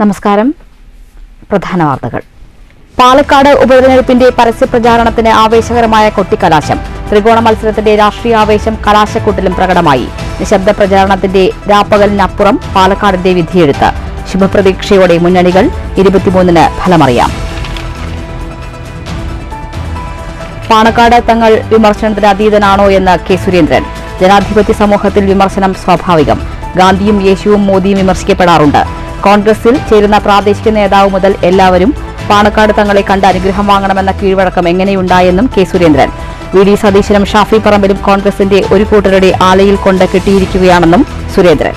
നമസ്കാരം. പ്രധാന വാർത്തകൾ. പാലക്കാട് ഉപതെരഞ്ഞെടുപ്പിന്റെ പരസ്യപ്രചാരണത്തിന് ആവേശകരമായ കൊട്ടിക്കലാശം. ത്രികോണ മത്സരത്തിന്റെ രാഷ്ട്രീയ ആവേശം കലാശക്കൊട്ടിലും പ്രകടമായി. നിശബ്ദ പ്രചാരണത്തിന്റെ രാപ്പകലിനപ്പുറം പാലക്കാടിന്റെ വിധിയെഴുത്ത്. ശുഭപ്രതീക്ഷയോടെ മുന്നണികൾ. 23-ന് ഫലമറിയാം. പാണക്കാട് തങ്ങൾ വിമർശനത്തിന് അതീതനാണോ എന്ന് കെ സുരേന്ദ്രൻ. ജനാധിപത്യ സമൂഹത്തിൽ വിമർശനം സ്വാഭാവികം. ഗാന്ധിയും യേശുവും മോദിയും വിമർശിക്കപ്പെടാറുണ്ട്. കോൺഗ്രസിൽ ചേരുന്ന പ്രാദേശിക നേതാവ് മുതൽ എല്ലാവരും പാണക്കാട് തങ്ങളെ കണ്ട് അനുഗ്രഹം വാങ്ങണമെന്ന കീഴ്വഴക്കം എങ്ങനെയുണ്ടായെന്നും കെ സുരേന്ദ്രൻ. വി.ഡി. സതീശനും ഷാഫി പറമ്പിലും കോൺഗ്രസിന്റെ ഒരു കൂട്ടരുടെ ആലയിൽ കൊണ്ട് കെട്ടിയിരിക്കുകയാണെന്നും സുരേന്ദ്രൻ.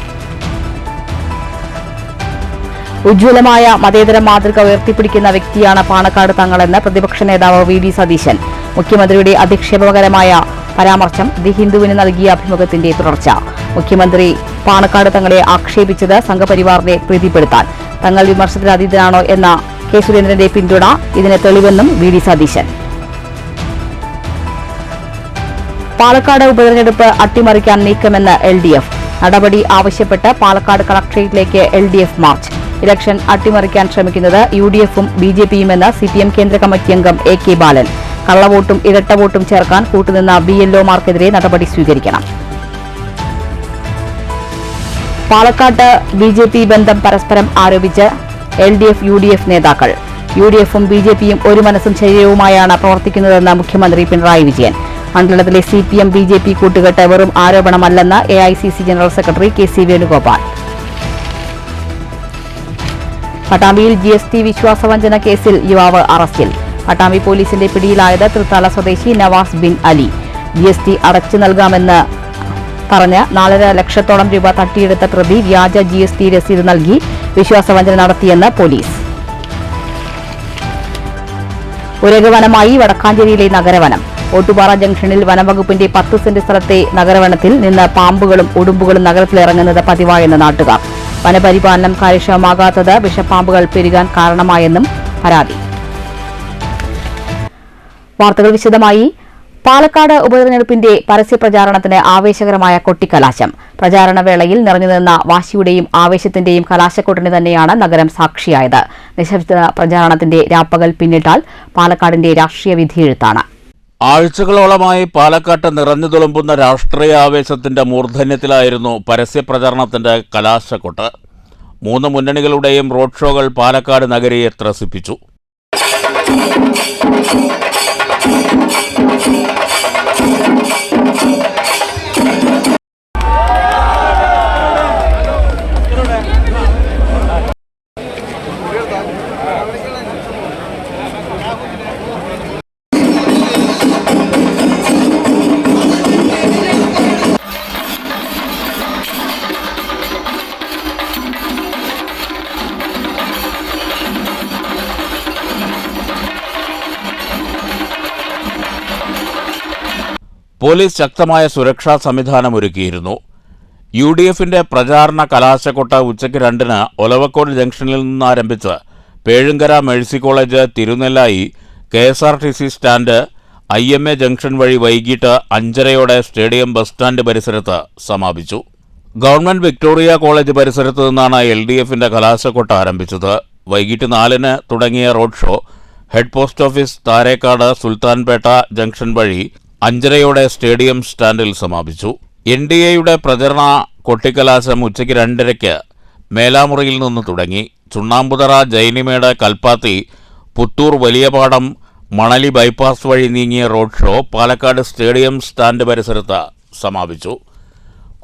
ഉജ്ജ്വലമായ മതേതര മാതൃക ഉയർത്തിപ്പിടിക്കുന്ന വ്യക്തിയാണ് പാണക്കാട് തങ്ങളെന്ന് പ്രതിപക്ഷ നേതാവ് വി.ഡി. സതീശൻ. മുഖ്യമന്ത്രിയുടെ അധിക്ഷേപകരമായ പരാമർശം ദി ഹിന്ദുവിന് നൽകിയ അഭിമുഖത്തിന്റെ തുടർച്ച. മുഖ്യമന്ത്രി പാണക്കാട് തങ്ങളെ ആക്ഷേപിച്ചത് സംഘപരിവാറിനെ പ്രീതിപ്പെടുത്താൻ. തങ്ങൾ വിമർശനത്തിന് അതീതനാണോ എന്ന കെ സുരേന്ദ്രന്റെ പിന്തുണ ഇതിന് തെളിവെന്നും വി.ഡി. സതീശൻ. പാലക്കാട് ഉപതെരഞ്ഞെടുപ്പ് അട്ടിമറിക്കാൻ നീക്കമെന്ന് LDF. നടപടി ആവശ്യപ്പെട്ട് പാലക്കാട് കളക്ടറേറ്റിലേക്ക് LDF മാർച്ച്. ഇലക്ഷൻ അട്ടിമറിക്കാൻ ശ്രമിക്കുന്നത് UDF-ഉം BJP-യുമെന്ന് CPM കേന്ദ്ര കമ്മിറ്റി അംഗം AK ബാലൻ. കള്ളവോട്ടും ഇരട്ട വോട്ടും ചേർക്കാൻ കൂട്ടുനിന്ന BLO-മാർക്കെതിരെ നടപടി സ്വീകരിക്കണം. പാലക്കാട്ട് BJP ബന്ധം പരസ്പരം ആരോപിച്ച് LDF UDF നേതാക്കൾ. UDF-ഉം BJP-യും ഒരു മനസ്സും ശരീരവുമായാണ് പ്രവർത്തിക്കുന്നതെന്ന് മുഖ്യമന്ത്രി പിണറായി വിജയൻ. മണ്ഡലത്തിലെ CPM BJP കൂട്ടുകെട്ട് വെറും ആരോപണമല്ലെന്ന് AICC general secretary KC Venugopal. പട്ടാമ്പിയിൽ GST വിശ്വാസവഞ്ചന കേസിൽ യുവാവ് അറസ്റ്റിൽ. പട്ടാമ്പി പോലീസിന്റെ പിടിയിലായത് തൃത്താല സ്വദേശി നവാസ് ബിൻ അലി. GST അടച്ചു നൽകാമെന്ന് പറഞ്ഞ് 4.5 ലക്ഷത്തോളം രൂപ തട്ടിയെടുത്ത പ്രതി വ്യാജ GST രസീത് നൽകി വിശ്വാസവഞ്ചന നടത്തിയെന്ന് പോലീസ്. ഉരകവനമായി വടക്കാഞ്ചേരിയിലെ നഗരവനം. ഓട്ടുപാറ ജംഗ്ഷനിൽ വനംവകുപ്പിന്റെ 10 സെന്റ് സ്ഥലത്തെ നഗരവനത്തിൽ നിന്ന് പാമ്പുകളും ഉടുമ്പുകളും നഗരത്തിലിറങ്ങുന്നത് പതിവായെന്ന് നാട്ടുകാർ. വനപരിപാലനം കാര്യക്ഷമമാകാത്തത് വിഷപ്പാമ്പുകൾ പെരുകാൻ കാരണമായെന്നും പരാതി. വാർത്തകൾ വിശദമായി. പാലക്കാട് ഉപതെരഞ്ഞെടുപ്പിന്റെ പരസ്യപ്രചാരണത്തിന് ആവേശകരമായ കൊട്ടിക്കലാശം. പ്രചാരണവേളയിൽ നിറഞ്ഞുനിന്ന വാശിയുടെയും ആവേശത്തിന്റെയും കലാശക്കൊട്ടിന് തന്നെയാണ് നഗരം സാക്ഷിയായത്. നിശബ്ദ പ്രചാരണത്തിന്റെ രാപ്പകൽ പിന്നിട്ടാൽ പാലക്കാടിന്റെ രാഷ്ട്രീയ വിധിയെഴുത്താണ്. ആഴ്ചകളോളമായി പാലക്കാട്ട് നിറഞ്ഞു തുളുമ്പുന്ന രാഷ്ട്രീയ ആവേശത്തിന്റെ മൂർധന്യത്തിലായിരുന്നു പരസ്യപ്രചാരണത്തിന്റെ കലാശക്കൊട്ട്. 3 മുന്നണികളുടെയും റോഡ് ഷോകൾ പാലക്കാട് നഗരിയെ ത്രസിപ്പിച്ചു. പോലീസ് ശക്തമായ സുരക്ഷാ സംവിധാനമൊരുക്കിയിരുന്നു. UDF-ന്റെ പ്രചാരണ കലാശക്കൊട്ട് ഉച്ചയ്ക്ക് 2-ന് ഒലവക്കോട് ജംഗ്ഷനിൽ നിന്നാരംഭിച്ച് Pezhunkara mercy college, Thirunellai, KSRTC stand, IMA junction വഴി വൈകിട്ട് 5:30 സ്റ്റേഡിയം ബസ് സ്റ്റാൻഡ് പരിസരത്ത് സമാപിച്ചു. ഗവൺമെന്റ് വിക്ടോറിയ കോളേജ് പരിസരത്ത് നിന്നാണ് LDF-ന്റെ കലാശക്കൊട്ട് ആരംഭിച്ചത്. വൈകിട്ട് 4-ന് തുടങ്ങിയ road show head post office, Tharekkad, Sultanpet junction വഴി 5:30 സ്റ്റേഡിയം സ്റ്റാൻഡിൽ സമാപിച്ചു. NDAയുടെ പ്രചരണ കൊട്ടിക്കലാശം ഉച്ചയ്ക്ക് 2:30 മേലാമുറിയിൽ നിന്ന് തുടങ്ങി. ചുണ്ണാമ്പുതറ, ജൈനിമേട്, കൽപ്പാത്തി, പുത്തൂർ, വലിയപാടം, മണലി ബൈപ്പാസ് വഴി നീങ്ങിയ road show Palakkad stadium stand പരിസരത്ത് സമാപിച്ചു.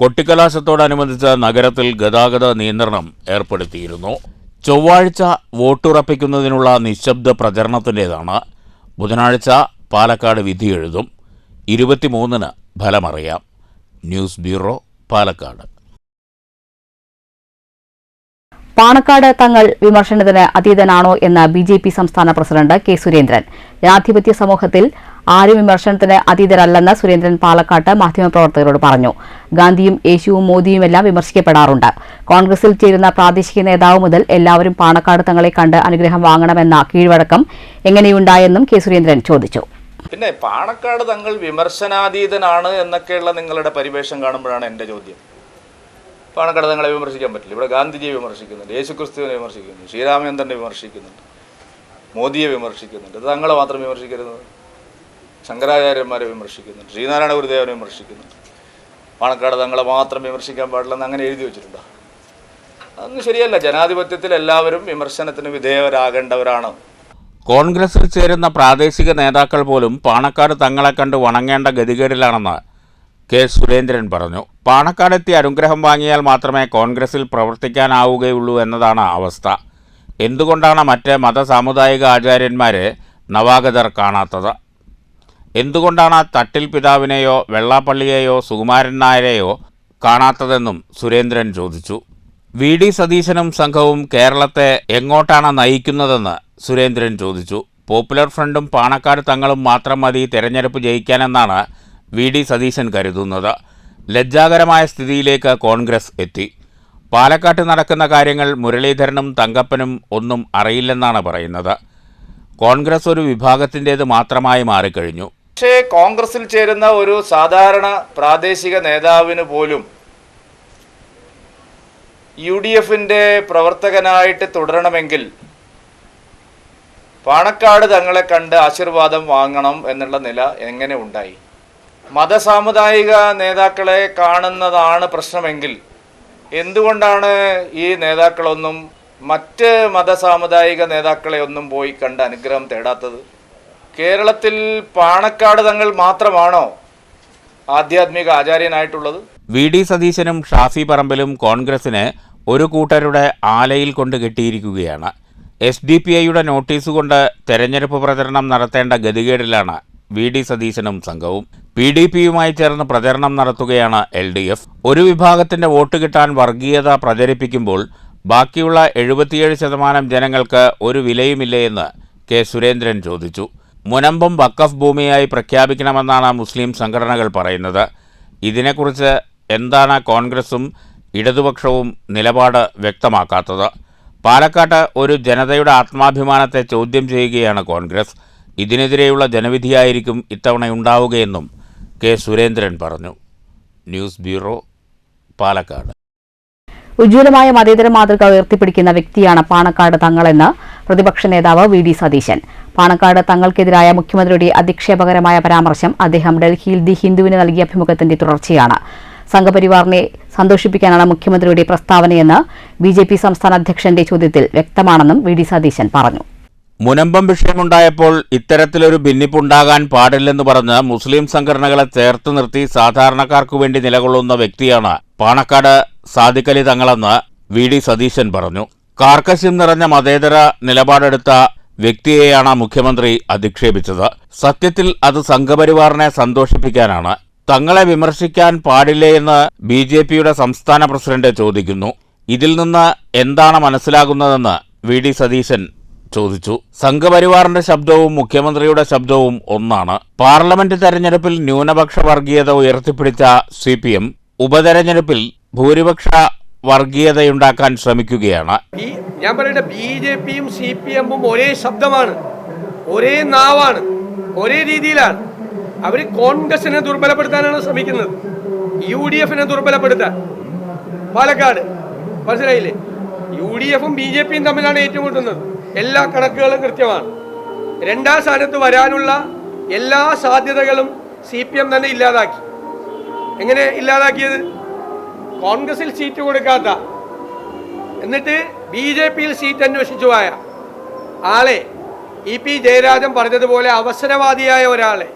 കൊട്ടിക്കലാശത്തോടനുബന്ധിച്ച് നഗരത്തിൽ ഗതാഗത നിയന്ത്രണം ഏർപ്പെടുത്തിയിരുന്നു. ചൊവ്വാഴ്ച വോട്ടുറപ്പിക്കുന്നതിനുള്ള നിശബ്ദ പ്രചരണത്തിൻ്റേതാണ്. ബുധനാഴ്ച പാലക്കാട് വിധിയെഴുതും. 23-ന് ഫലമറിയാം. News bureau, Palakkad. പാണക്കാട് തങ്ങൾ വിമർശനത്തിന് അതീതനാണോ എന്ന് BJP സംസ്ഥാന പ്രസിഡന്റ് കെ സുരേന്ദ്രൻ. ജനാധിപത്യ സമൂഹത്തിൽ ആരും വിമർശനത്തിന് അതീതരല്ലെന്ന് സുരേന്ദ്രൻ പാലക്കാട്ട് മാധ്യമപ്രവർത്തകരോട് പറഞ്ഞു. ഗാന്ധിയും യേശുവും മോദിയുമെല്ലാം വിമർശിക്കപ്പെടാറുണ്ട്. കോൺഗ്രസിൽ ചേരുന്ന പ്രാദേശിക നേതാവ് മുതൽ എല്ലാവരും പാണക്കാട് തങ്ങളെ കണ്ട് അനുഗ്രഹം വാങ്ങണമെന്ന കീഴ്വഴക്കം എങ്ങനെയുണ്ടായെന്നും കെ സുരേന്ദ്രൻ ചോദിച്ചു. പിന്നെ പാണക്കാട് തങ്ങൾ വിമർശനാതീതനാണ് എന്നൊക്കെയുള്ള നിങ്ങളുടെ പരിവേഷം കാണുമ്പോഴാണ് എൻ്റെ ചോദ്യം. പാണക്കാട് തങ്ങളെ വിമർശിക്കാൻ പറ്റില്ല. ഇവിടെ ഗാന്ധിജിയെ വിമർശിക്കുന്നുണ്ട്, യേശുക്രിസ്തുവിനെ വിമർശിക്കുന്നുണ്ട്, ശ്രീരാമചന്ദ്രനെ വിമർശിക്കുന്നുണ്ട്, മോദിയെ വിമർശിക്കുന്നുണ്ട്. തങ്ങളെ മാത്രം വിമർശിക്കരുത്. ശങ്കരാചാര്യന്മാരെ വിമർശിക്കുന്നുണ്ട്, ശ്രീനാരായണ ഗുരുദേവനെ വിമർശിക്കുന്നുണ്ട്. പാണക്കാട് തങ്ങളെ മാത്രം വിമർശിക്കാൻ പാടില്ലെന്ന് അങ്ങനെ എഴുതി വെച്ചിട്ടുണ്ടോ? അതൊന്നും ശരിയല്ല. ജനാധിപത്യത്തിൽ എല്ലാവരും വിമർശനത്തിന് വിധേയരാകേണ്ടവരാണ്. കോൺഗ്രസിൽ ചേരുന്ന പ്രാദേശിക നേതാക്കൾ പോലും പാണക്കാട് തങ്ങളെ കണ്ട് വണങ്ങേണ്ട ഗതികേടിലാണെന്ന് കെ സുരേന്ദ്രൻ പറഞ്ഞു. പാണക്കാടെത്തി അനുഗ്രഹം വാങ്ങിയാൽ മാത്രമേ കോൺഗ്രസിൽ പ്രവർത്തിക്കാനാവുകയുള്ളൂ എന്നതാണ് അവസ്ഥ. എന്തുകൊണ്ടാണ് മറ്റ് മതസാമുദായിക ആചാര്യന്മാരെ നവാഗതർ കാണാത്തത്? എന്തുകൊണ്ടാണ് തട്ടിൽ പിതാവിനെയോ വെള്ളാപ്പള്ളിയെയോ സുകുമാരൻ നായരെയോ കാണാത്തതെന്നും സുരേന്ദ്രൻ ചോദിച്ചു. വി ഡി സതീശനും സംഘവും കേരളത്തെ എങ്ങോട്ടാണ് നയിക്കുന്നതെന്ന് സുരേന്ദ്രൻ ചോദിച്ചു. പോപ്പുലർ ഫ്രണ്ടും പാണക്കാട് തങ്ങളും മാത്രം മതി തെരഞ്ഞെടുപ്പ് ജയിക്കാനെന്നാണ് വി ഡി സതീശൻ കരുതുന്നത്. ലജ്ജാകരമായ സ്ഥിതിയിലേക്ക് കോൺഗ്രസ് എത്തി. പാലക്കാട്ട് നടക്കുന്ന കാര്യങ്ങൾ മുരളീധരനും തങ്കപ്പനും ഒന്നും അറിയില്ലെന്നാണ് പറയുന്നത്. കോൺഗ്രസ് ഒരു വിഭാഗത്തിൻ്റേത് മാത്രമായി മാറിക്കഴിഞ്ഞു. പക്ഷേ കോൺഗ്രസിൽ ചേരുന്ന ഒരു സാധാരണ പ്രാദേശിക നേതാവിന് പോലും UDFിൻ്റെ പ്രവർത്തകനായിട്ട് തുടരണമെങ്കിൽ പാണക്കാട് തങ്ങളെ കണ്ട് ആശീർവാദം വാങ്ങണം എന്നുള്ള നില എങ്ങനെ ഉണ്ടായി? മതസാമുദായിക നേതാക്കളെ കാണുന്നതാണ് പ്രശ്നമെങ്കിൽ എന്തുകൊണ്ടാണ് ഈ നേതാക്കളൊന്നും മറ്റ് മതസാമുദായിക നേതാക്കളെ ഒന്നും പോയി കണ്ട് അനുഗ്രഹം തേടാത്തത്? കേരളത്തിൽ പാണക്കാട് തങ്ങൾ മാത്രമാണോ ആധ്യാത്മിക ആചാര്യനായിട്ടുള്ളത്? വി ഡി സതീശനും ഷാഫി പറമ്പിലും കോൺഗ്രസിന് ഒരു കൂട്ടരുടെ ആലയിൽ കൊണ്ട് കെട്ടിയിരിക്കുകയാണ്. SDPIയുടെ നോട്ടീസ് കൊണ്ട് തെരഞ്ഞെടുപ്പ് പ്രചരണം നടത്തേണ്ട ഗതികേടിലാണ് വി ഡി സതീശനും സംഘവും. PDPയുമായി ചേർന്ന് പ്രചരണം നടത്തുകയാണ് LDF. ഒരു വിഭാഗത്തിൻ്റെ വോട്ട് കിട്ടാൻ വർഗീയത പ്രചരിപ്പിക്കുമ്പോൾ ബാക്കിയുള്ള 77% ജനങ്ങൾക്ക് ഒരു വിലയുമില്ലേ എന്ന് കെ സുരേന്ദ്രൻ ചോദിച്ചു. മുനമ്പം വഖഫ് ഭൂമിയായി പ്രഖ്യാപിക്കണമെന്നാണ് മുസ്ലിം സംഘടനകൾ പറയുന്നത്. ഇതിനെക്കുറിച്ച് എന്താണ് കോൺഗ്രസും ഇടതുപക്ഷവും നിലപാട് വ്യക്തമാക്കാത്തത്? പാലക്കാട്ട് ഒരു ജനതയുടെ ആത്മാഭിമാനത്തെ ചോദ്യം ചെയ്യുകയാണ് കോൺഗ്രസ്. ഇതിനെതിരെയുള്ള ജനവിധിയായിരിക്കും ഇത്തവണയുണ്ടാവുകയെന്നും കെ സുരേന്ദ്രൻ പറഞ്ഞു. News bureau, Palakkad. ഉജ്ജ്വലമായ മതേതര മാതൃക ഉയർത്തിപ്പിടിക്കുന്ന വ്യക്തിയാണ് പാണക്കാട് തങ്ങളെന്ന് പ്രതിപക്ഷ നേതാവ് വി ഡി സതീശൻ. പാണക്കാട് തങ്ങൾക്കെതിരായ മുഖ്യമന്ത്രിയുടെ അധിക്ഷേപകരമായ പരാമർശം അദ്ദേഹം ഡൽഹിയിൽ ദി ഹിന്ദുവിന് നൽകിയ അഭിമുഖത്തിന്റെ തുടർച്ചയാണ്. സംഘപരിവാറിനെ സന്തോഷിപ്പിക്കാനാണ് മുഖ്യമന്ത്രിയുടെ പ്രസ്താവനയെന്ന് BJP സംസ്ഥാന അധ്യക്ഷന്റെ ചോദ്യത്തിൽ വ്യക്തമാണെന്നും വി ഡി സതീശൻ പറഞ്ഞു. മുനമ്പം വിഷയമുണ്ടായപ്പോൾ ഇത്തരത്തിലൊരു ഭിന്നിപ്പുണ്ടാകാൻ പാടില്ലെന്ന് പറഞ്ഞ് മുസ്ലിം സംഘടനകളെ ചേർത്ത് നിർത്തി സാധാരണക്കാർക്കു വേണ്ടി നിലകൊള്ളുന്ന വ്യക്തിയാണ് പാണക്കാട് സാദിഖലി തങ്ങളെന്ന് വി ഡി സതീശൻ പറഞ്ഞു. കാർക്കശ്യം നിറഞ്ഞ മതേതര നിലപാടെടുത്ത വ്യക്തിയെയാണ് മുഖ്യമന്ത്രി അധിക്ഷേപിച്ചത്. സത്യത്തിൽ അത് സംഘപരിവാറിനെ സന്തോഷിപ്പിക്കാനാണ്. തങ്ങളെ വിമർശിക്കാൻ പാടില്ലേയെന്ന് BJPയുടെ സംസ്ഥാന പ്രസിഡന്റ് ചോദിക്കുന്നു. ഇതിൽ നിന്ന് എന്താണ് മനസ്സിലാകുന്നതെന്ന് വി ഡി സതീശൻ ചോദിച്ചു. സംഘപരിവാറിന്റെ ശബ്ദവും മുഖ്യമന്ത്രിയുടെ ശബ്ദവും ഒന്നാണ്. പാർലമെന്റ് തെരഞ്ഞെടുപ്പിൽ ന്യൂനപക്ഷ വർഗീയത ഉയർത്തിപ്പിടിച്ച CPM ഉപതെരഞ്ഞെടുപ്പിൽ ഭൂരിപക്ഷ വർഗീയതയുണ്ടാക്കാൻ ശ്രമിക്കുകയാണ്. ഞാൻ പറയട്ടെ, BJPയും CPMഉം ഒരേ ശബ്ദമാണ്, ഒരേ നാവാണ്, ഒരേ രീതിയിലാണ്. അവർ കോൺഗ്രസിനെ ദുർബലപ്പെടുത്താനാണ് ശ്രമിക്കുന്നത്, UDFിനെ ദുർബലപ്പെടുത്താൻ. പാലക്കാട് മനസ്സിലായില്ലേ? UDFും BJPയും തമ്മിലാണ് ഏറ്റുമുട്ടുന്നത്. എല്ലാ കണക്കുകളും കൃത്യമാണ്. രണ്ടാം സ്ഥാനത്ത് വരാനുള്ള എല്ലാ സാധ്യതകളും CPM തന്നെ ഇല്ലാതാക്കി. എങ്ങനെ ഇല്ലാതാക്കിയത്? കോൺഗ്രസിൽ സീറ്റ് കൊടുക്കാത്ത, എന്നിട്ട് BJPയിൽ സീറ്റ് അന്വേഷിച്ചു പോയ ആളെ EP ജയരാജൻ പറഞ്ഞതുപോലെ അവസരവാദിയായ ഒരാളെ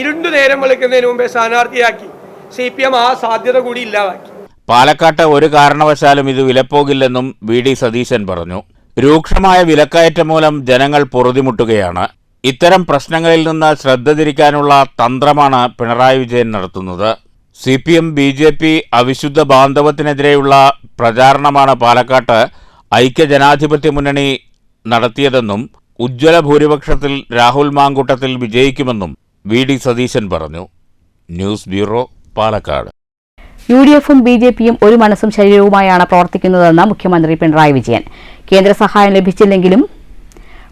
ഇരുണ്ടു നേരം വിളിക്കുന്നതിന് മുമ്പേ സ്ഥാനാർത്ഥിയാക്കി CPM ആ സാധ്യത കൂടി ഇല്ലാതാക്കി. പാലക്കാട്ട് ഒരു കാരണവശാലും ഇത് വിലപ്പോകില്ലെന്നും വി ഡി സതീശൻ പറഞ്ഞു. രൂക്ഷമായ വിലക്കയറ്റം മൂലം ജനങ്ങൾ പൊറുതിമുട്ടുകയാണ്. ഇത്തരം പ്രശ്നങ്ങളിൽ നിന്ന് ശ്രദ്ധ തിരിക്കാനുള്ള തന്ത്രമാണ് പിണറായി വിജയൻ നടത്തുന്നത്. CPM BJP അവിശുദ്ധ ബാന്ധവത്തിനെതിരെയുള്ള പ്രചാരണമാണ് പാലക്കാട്ട് ഐക്യജനാധിപത്യ മുന്നണി നടത്തിയതെന്നും ഉജ്ജ്വല ഭൂരിപക്ഷത്തിൽ രാഹുൽ മാങ്കൂട്ടത്തിൽ വിജയിക്കുമെന്നും വി ഡി സതീശൻ പറഞ്ഞു. News bureau, Palakkad. UDFും BJPയും ഒരു മനസ്സും ശരീരവുമായാണ് പ്രവർത്തിക്കുന്നതെന്ന് മുഖ്യമന്ത്രി പിണറായി വിജയൻ. കേന്ദ്ര സഹായം ലഭിച്ചില്ലെങ്കിലും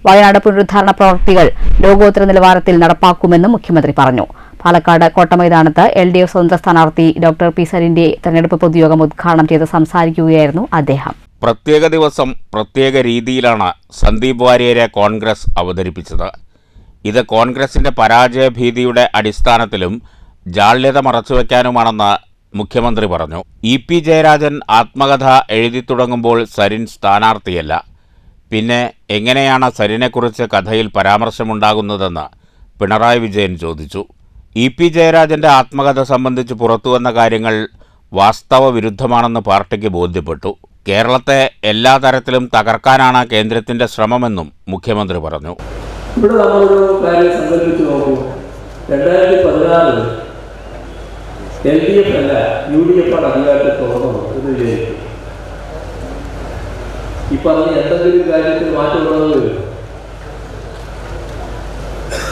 വയനാട് പുനരുദ്ധാരണ പ്രവൃത്തികൾ ലോകോത്തര നിലവാരത്തിൽ നടപ്പാക്കുമെന്നും മുഖ്യമന്ത്രി പറഞ്ഞു. പാലക്കാട് കോട്ടമൈതാനത്ത് LDF സ്വതന്ത്ര സ്ഥാനാർത്ഥി ഡോക്ടർ പി സരിന്റെ തെരഞ്ഞെടുപ്പ് പൊതുയോഗം ഉദ്ഘാടനം ചെയ്ത് സംസാരിക്കുകയായിരുന്നു അദ്ദേഹം. പ്രത്യേക ദിവസം പ്രത്യേക രീതിയിലാണ് സന്ദീപ് വാര്യരെ കോൺഗ്രസ് അവതരിപ്പിച്ചത്. ഇത് കോൺഗ്രസിന്റെ പരാജയഭീതിയുടെ അടിസ്ഥാനത്തിലും ജാള്യത മറച്ചുവെക്കാനുമാണെന്ന് മുഖ്യമന്ത്രി പറഞ്ഞു. EP ജയരാജൻ ആത്മകഥ എഴുതി തുടങ്ങുമ്പോൾ സരിൻ സ്ഥാനാർത്ഥിയല്ല. പിന്നെ എങ്ങനെയാണ് സരിനെക്കുറിച്ച് കഥയിൽ പരാമർശമുണ്ടാകുന്നതെന്ന് പിണറായി വിജയൻ ചോദിച്ചു. EP ജയരാജന്റെ ആത്മകഥ സംബന്ധിച്ച് പുറത്തുവന്ന കാര്യങ്ങൾ വാസ്തവ വിരുദ്ധമാണെന്ന് പാർട്ടിക്ക് ബോധ്യപ്പെട്ടു. കേരളത്തെ എല്ലാ തരത്തിലും തകർക്കാനാണ് കേന്ദ്രത്തിന്റെ ശ്രമമെന്നും മുഖ്യമന്ത്രി പറഞ്ഞു. ഇവിടെ നമ്മളൊരു കാര്യം സങ്കല്പിച്ച് നോക്കൂ. 2016 LDF അല്ല UDF ആണ് അധികാരത്തിൽ തുറന്നത് എന്ന് വിചാരിക്കും. ഈ പറഞ്ഞ എന്തെങ്കിലും കാര്യത്തിൽ മാറ്റമുള്ളത്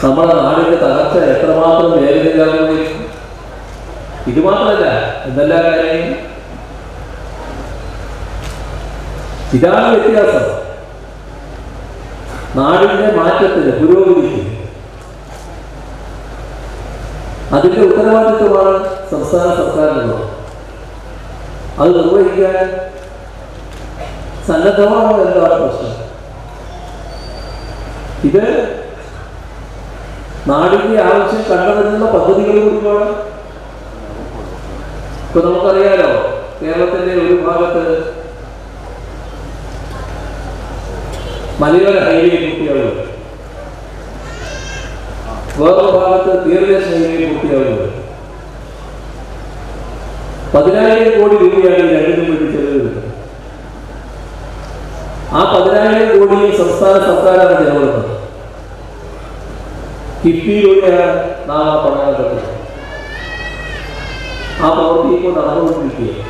നമ്മുടെ നാടിന്റെ തകർച്ച എത്രമാത്രം വേദനകരമായി. ഇത് മാത്രമല്ല, എന്തെല്ലാം കാര്യങ്ങൾ. ഇതാണ് വ്യത്യാസം. നാടിന്റെ മാറ്റത്തിന്, പുരോഗതിക്ക് അതിന്റെ ഉത്തരവാദിത്വമാണ് സംസ്ഥാന സർക്കാരിനുള്ളത്. അത് നിർവഹിക്കാൻ സന്നദ്ധമാണോ എന്താണ് പ്രശ്നം? ഇത് നാടിന്റെ ആവശ്യം കണ്ടതിനുള്ള പദ്ധതികൾ കൂടി വേണം. ഇപ്പൊ നമുക്കറിയാലോ, കേരളത്തിന്റെ ഒരു ഭാഗത്ത് മലയോര ഹൈവേ പൂർത്തിയാവുക, വേറൊരു ഭാഗത്ത് തീരദേശ ഹൈവേ പൂർത്തിയാവുക. 10,000 കോടി രൂപയാണ് ഈ രണ്ടിനും വേണ്ടി ചെലവ് കിട്ടുന്നത്. ആ 10,000 കോടിയും സംസ്ഥാന സർക്കാരാണ് ചെലവിടുന്നത്. കിഫ്ബിയിലൂടെയാണ് നാം ആ പണം കണ്ടെത്തുന്നത്. ആ പ്രവൃത്തി ഇപ്പോൾ നടന്നുകൊണ്ടിരിക്കുക.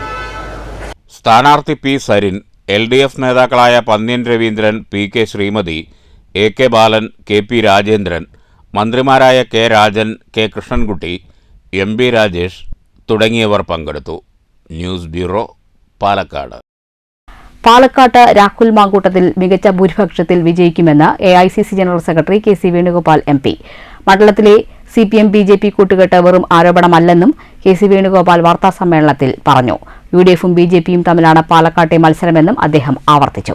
സ്ഥാനാർത്ഥി P സരിൻ, LDF നേതാക്കളായ പന്ന്യൻ രവീന്ദ്രൻ, PK ശ്രീമതി, AK ബാലൻ, KP രാജേന്ദ്രൻ, മന്ത്രിമാരായ K Rajan, K Krishnankutty, MB Rajesh തുടങ്ങിയവർ പങ്കെടുത്തു. News bureau, Palakkad. പാലക്കാട്ട് രാഹുൽ മാങ്കൂട്ടത്തിൽ മികച്ച ഭൂരിപക്ഷത്തിൽ വിജയിക്കുമെന്ന് AICC general secretary KC Venugopal MP. മണ്ഡലത്തിലെ CPM-BJP കൂട്ടുകെട്ട് വെറും ആരോപണമല്ലെന്നും KC വേണുഗോപാൽ വാർത്താസമ്മേളനത്തിൽ പറഞ്ഞു. UDF-ഉം BJP-യും തമ്മിലാണ് പാലക്കാട്ടെ മത്സരമെന്നും അദ്ദേഹം ആവർത്തിച്ചു.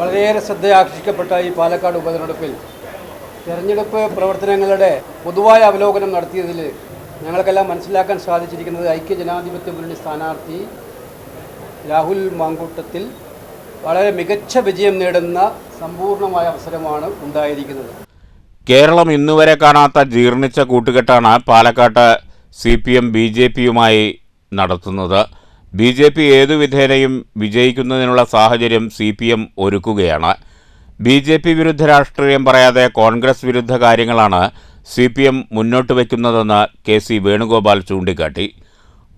വളരെയേറെ ശ്രദ്ധയാകർഷിക്കപ്പെട്ട ഈ പാലക്കാട് ഉപതെരഞ്ഞെടുപ്പിൽ തെരഞ്ഞെടുപ്പ് പ്രവർത്തനങ്ങളുടെ പൊതുവായ അവലോകനം നടത്തിയതിൽ ഞങ്ങൾക്കെല്ലാം മനസ്സിലാക്കാൻ സാധിച്ചിരിക്കുന്നത് ഐക്യജനാധിപത്യ മുന്നണി സ്ഥാനാർത്ഥി രാഹുൽ മാങ്കൂട്ടത്തിൽ വളരെ മികച്ച വിജയം നേടുന്ന സമ്പൂർണ്ണമായ അവസരമാണ് ഉണ്ടായിരിക്കുന്നത്. കേരളം ഇന്നുവരെ കാണാത്ത ജീർണിച്ച കൂട്ടുകെട്ടാണ് പാലക്കാട്ട് CPM-BJP-യുമായി നടത്തുന്നത്. BJP ഏതു വിധേനയും വിജയിക്കുന്നതിനുള്ള സാഹചര്യം CPM ഒരുക്കുകയാണ്. BJP വിരുദ്ധ രാഷ്ട്രീയം പറയാതെ കോൺഗ്രസ് വിരുദ്ധ കാര്യങ്ങളാണ് CPM മുന്നോട്ട് വയ്ക്കുന്നതെന്ന് KC വേണുഗോപാൽ ചൂണ്ടിക്കാട്ടി.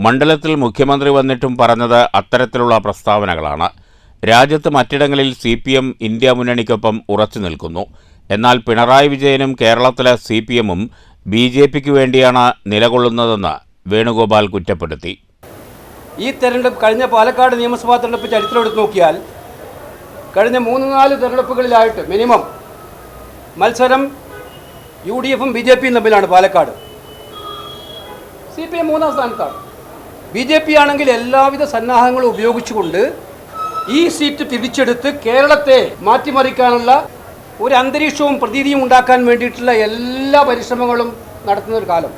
മണ്ഡലത്തിൽ മുഖ്യമന്ത്രി വന്നിട്ടും പറഞ്ഞത് അത്തരത്തിലുള്ള പ്രസ്താവനകളാണ്. രാജ്യത്ത് മറ്റിടങ്ങളിൽ CPM ഇന്ത്യ മുന്നണിക്കൊപ്പം ഉറച്ചു നിൽക്കുന്നു. എന്നാൽ പിണറായി വിജയനും കേരളത്തിലെ CPM-ഉം BJP-ക്ക് വേണ്ടിയാണ് നിലകൊള്ളുന്നതെന്ന് വേണുഗോപാൽ കുറ്റപ്പെടുത്തി. ഈ തെരഞ്ഞെടുപ്പ്, കഴിഞ്ഞ പാലക്കാട് നിയമസഭാ തെരഞ്ഞെടുപ്പ് ചരിത്രം എടുത്ത് നോക്കിയാൽ കഴിഞ്ഞ 3-4 തെരഞ്ഞെടുപ്പുകളിലായിട്ട് മിനിമം മത്സരം UDF-ഉം BJP-യും തമ്മിലാണ്. പാലക്കാട് CPM 3-ാം സ്ഥാനത്താണ്. BJP ആണെങ്കിൽ എല്ലാവിധ സന്നാഹങ്ങളും ഉപയോഗിച്ചുകൊണ്ട് ഈ സീറ്റ് തിരിച്ചെടുത്ത് കേരളത്തെ മാറ്റിമറിക്കാനുള്ള ഒരു അന്തരീക്ഷവും പ്രതീതിയും ഉണ്ടാക്കാൻ വേണ്ടിയിട്ടുള്ള എല്ലാ പരിശ്രമങ്ങളും നടത്തുന്ന ഒരു കാലം.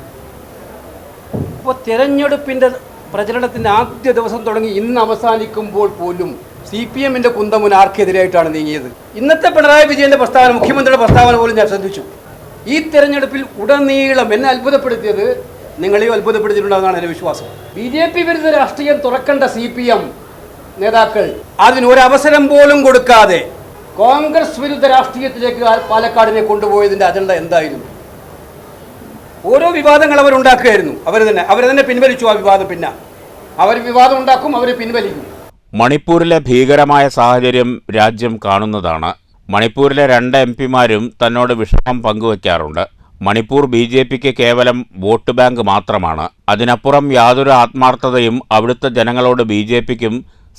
അപ്പോൾ തിരഞ്ഞെടുപ്പിൻ്റെ പ്രചരണത്തിൻ്റെ ആദ്യ ദിവസം തുടങ്ങി ഇന്ന് അവസാനിക്കുമ്പോൾ പോലും CPM-ന്റെ കുന്തമുൻ ആർക്കെതിരായിട്ടാണ് നീങ്ങിയത്. ഇന്നത്തെ പിണറായി വിജയൻ്റെ പ്രസ്താവന, മുഖ്യമന്ത്രിയുടെ പ്രസ്താവന പോലും ഞാൻ ശ്രദ്ധിച്ചു. ഈ തെരഞ്ഞെടുപ്പിൽ ഉടനീളം എന്നെ അത്ഭുതപ്പെടുത്തിയത് നിങ്ങളെയും അത്ഭുതപ്പെടുത്തിയിട്ടുണ്ടെന്നാണ് എൻ്റെ വിശ്വാസം. BJP വിരുദ്ധ രാഷ്ട്രീയം തുറക്കേണ്ട CPM നേതാക്കൾ അതിനൊരവസരം പോലും കൊടുക്കാതെ കോൺഗ്രസ് വിരുദ്ധ രാഷ്ട്രീയത്തിലേക്ക് പാലക്കാടിനെ കൊണ്ടുപോയതിൻ്റെ അജണ്ട എന്തായിരുന്നു? ഓരോ വിവാദങ്ങൾ അവരുണ്ടാക്കുകയായിരുന്നു. അവർ തന്നെ പിൻവലിച്ചു. ആ വിവാദം പിന്നെ അവർ വിവാദം ഉണ്ടാക്കും, അവർ പിൻവലിക്കും. മണിപ്പൂരിലെ ഭീകരമായ സാഹചര്യം രാജ്യം കാണുന്നതാണ്. മണിപ്പൂരിലെ 2 MP-മാരും തന്നോട് വിഷമം പങ്കുവയ്ക്കാറുണ്ട്. മണിപ്പൂർ BJP-ക്ക് കേവലം വോട്ട് ബാങ്ക് മാത്രമാണ്. അതിനപ്പുറം യാതൊരു ആത്മാർത്ഥതയും അവിടുത്തെ ജനങ്ങളോട് BJP-ക്കും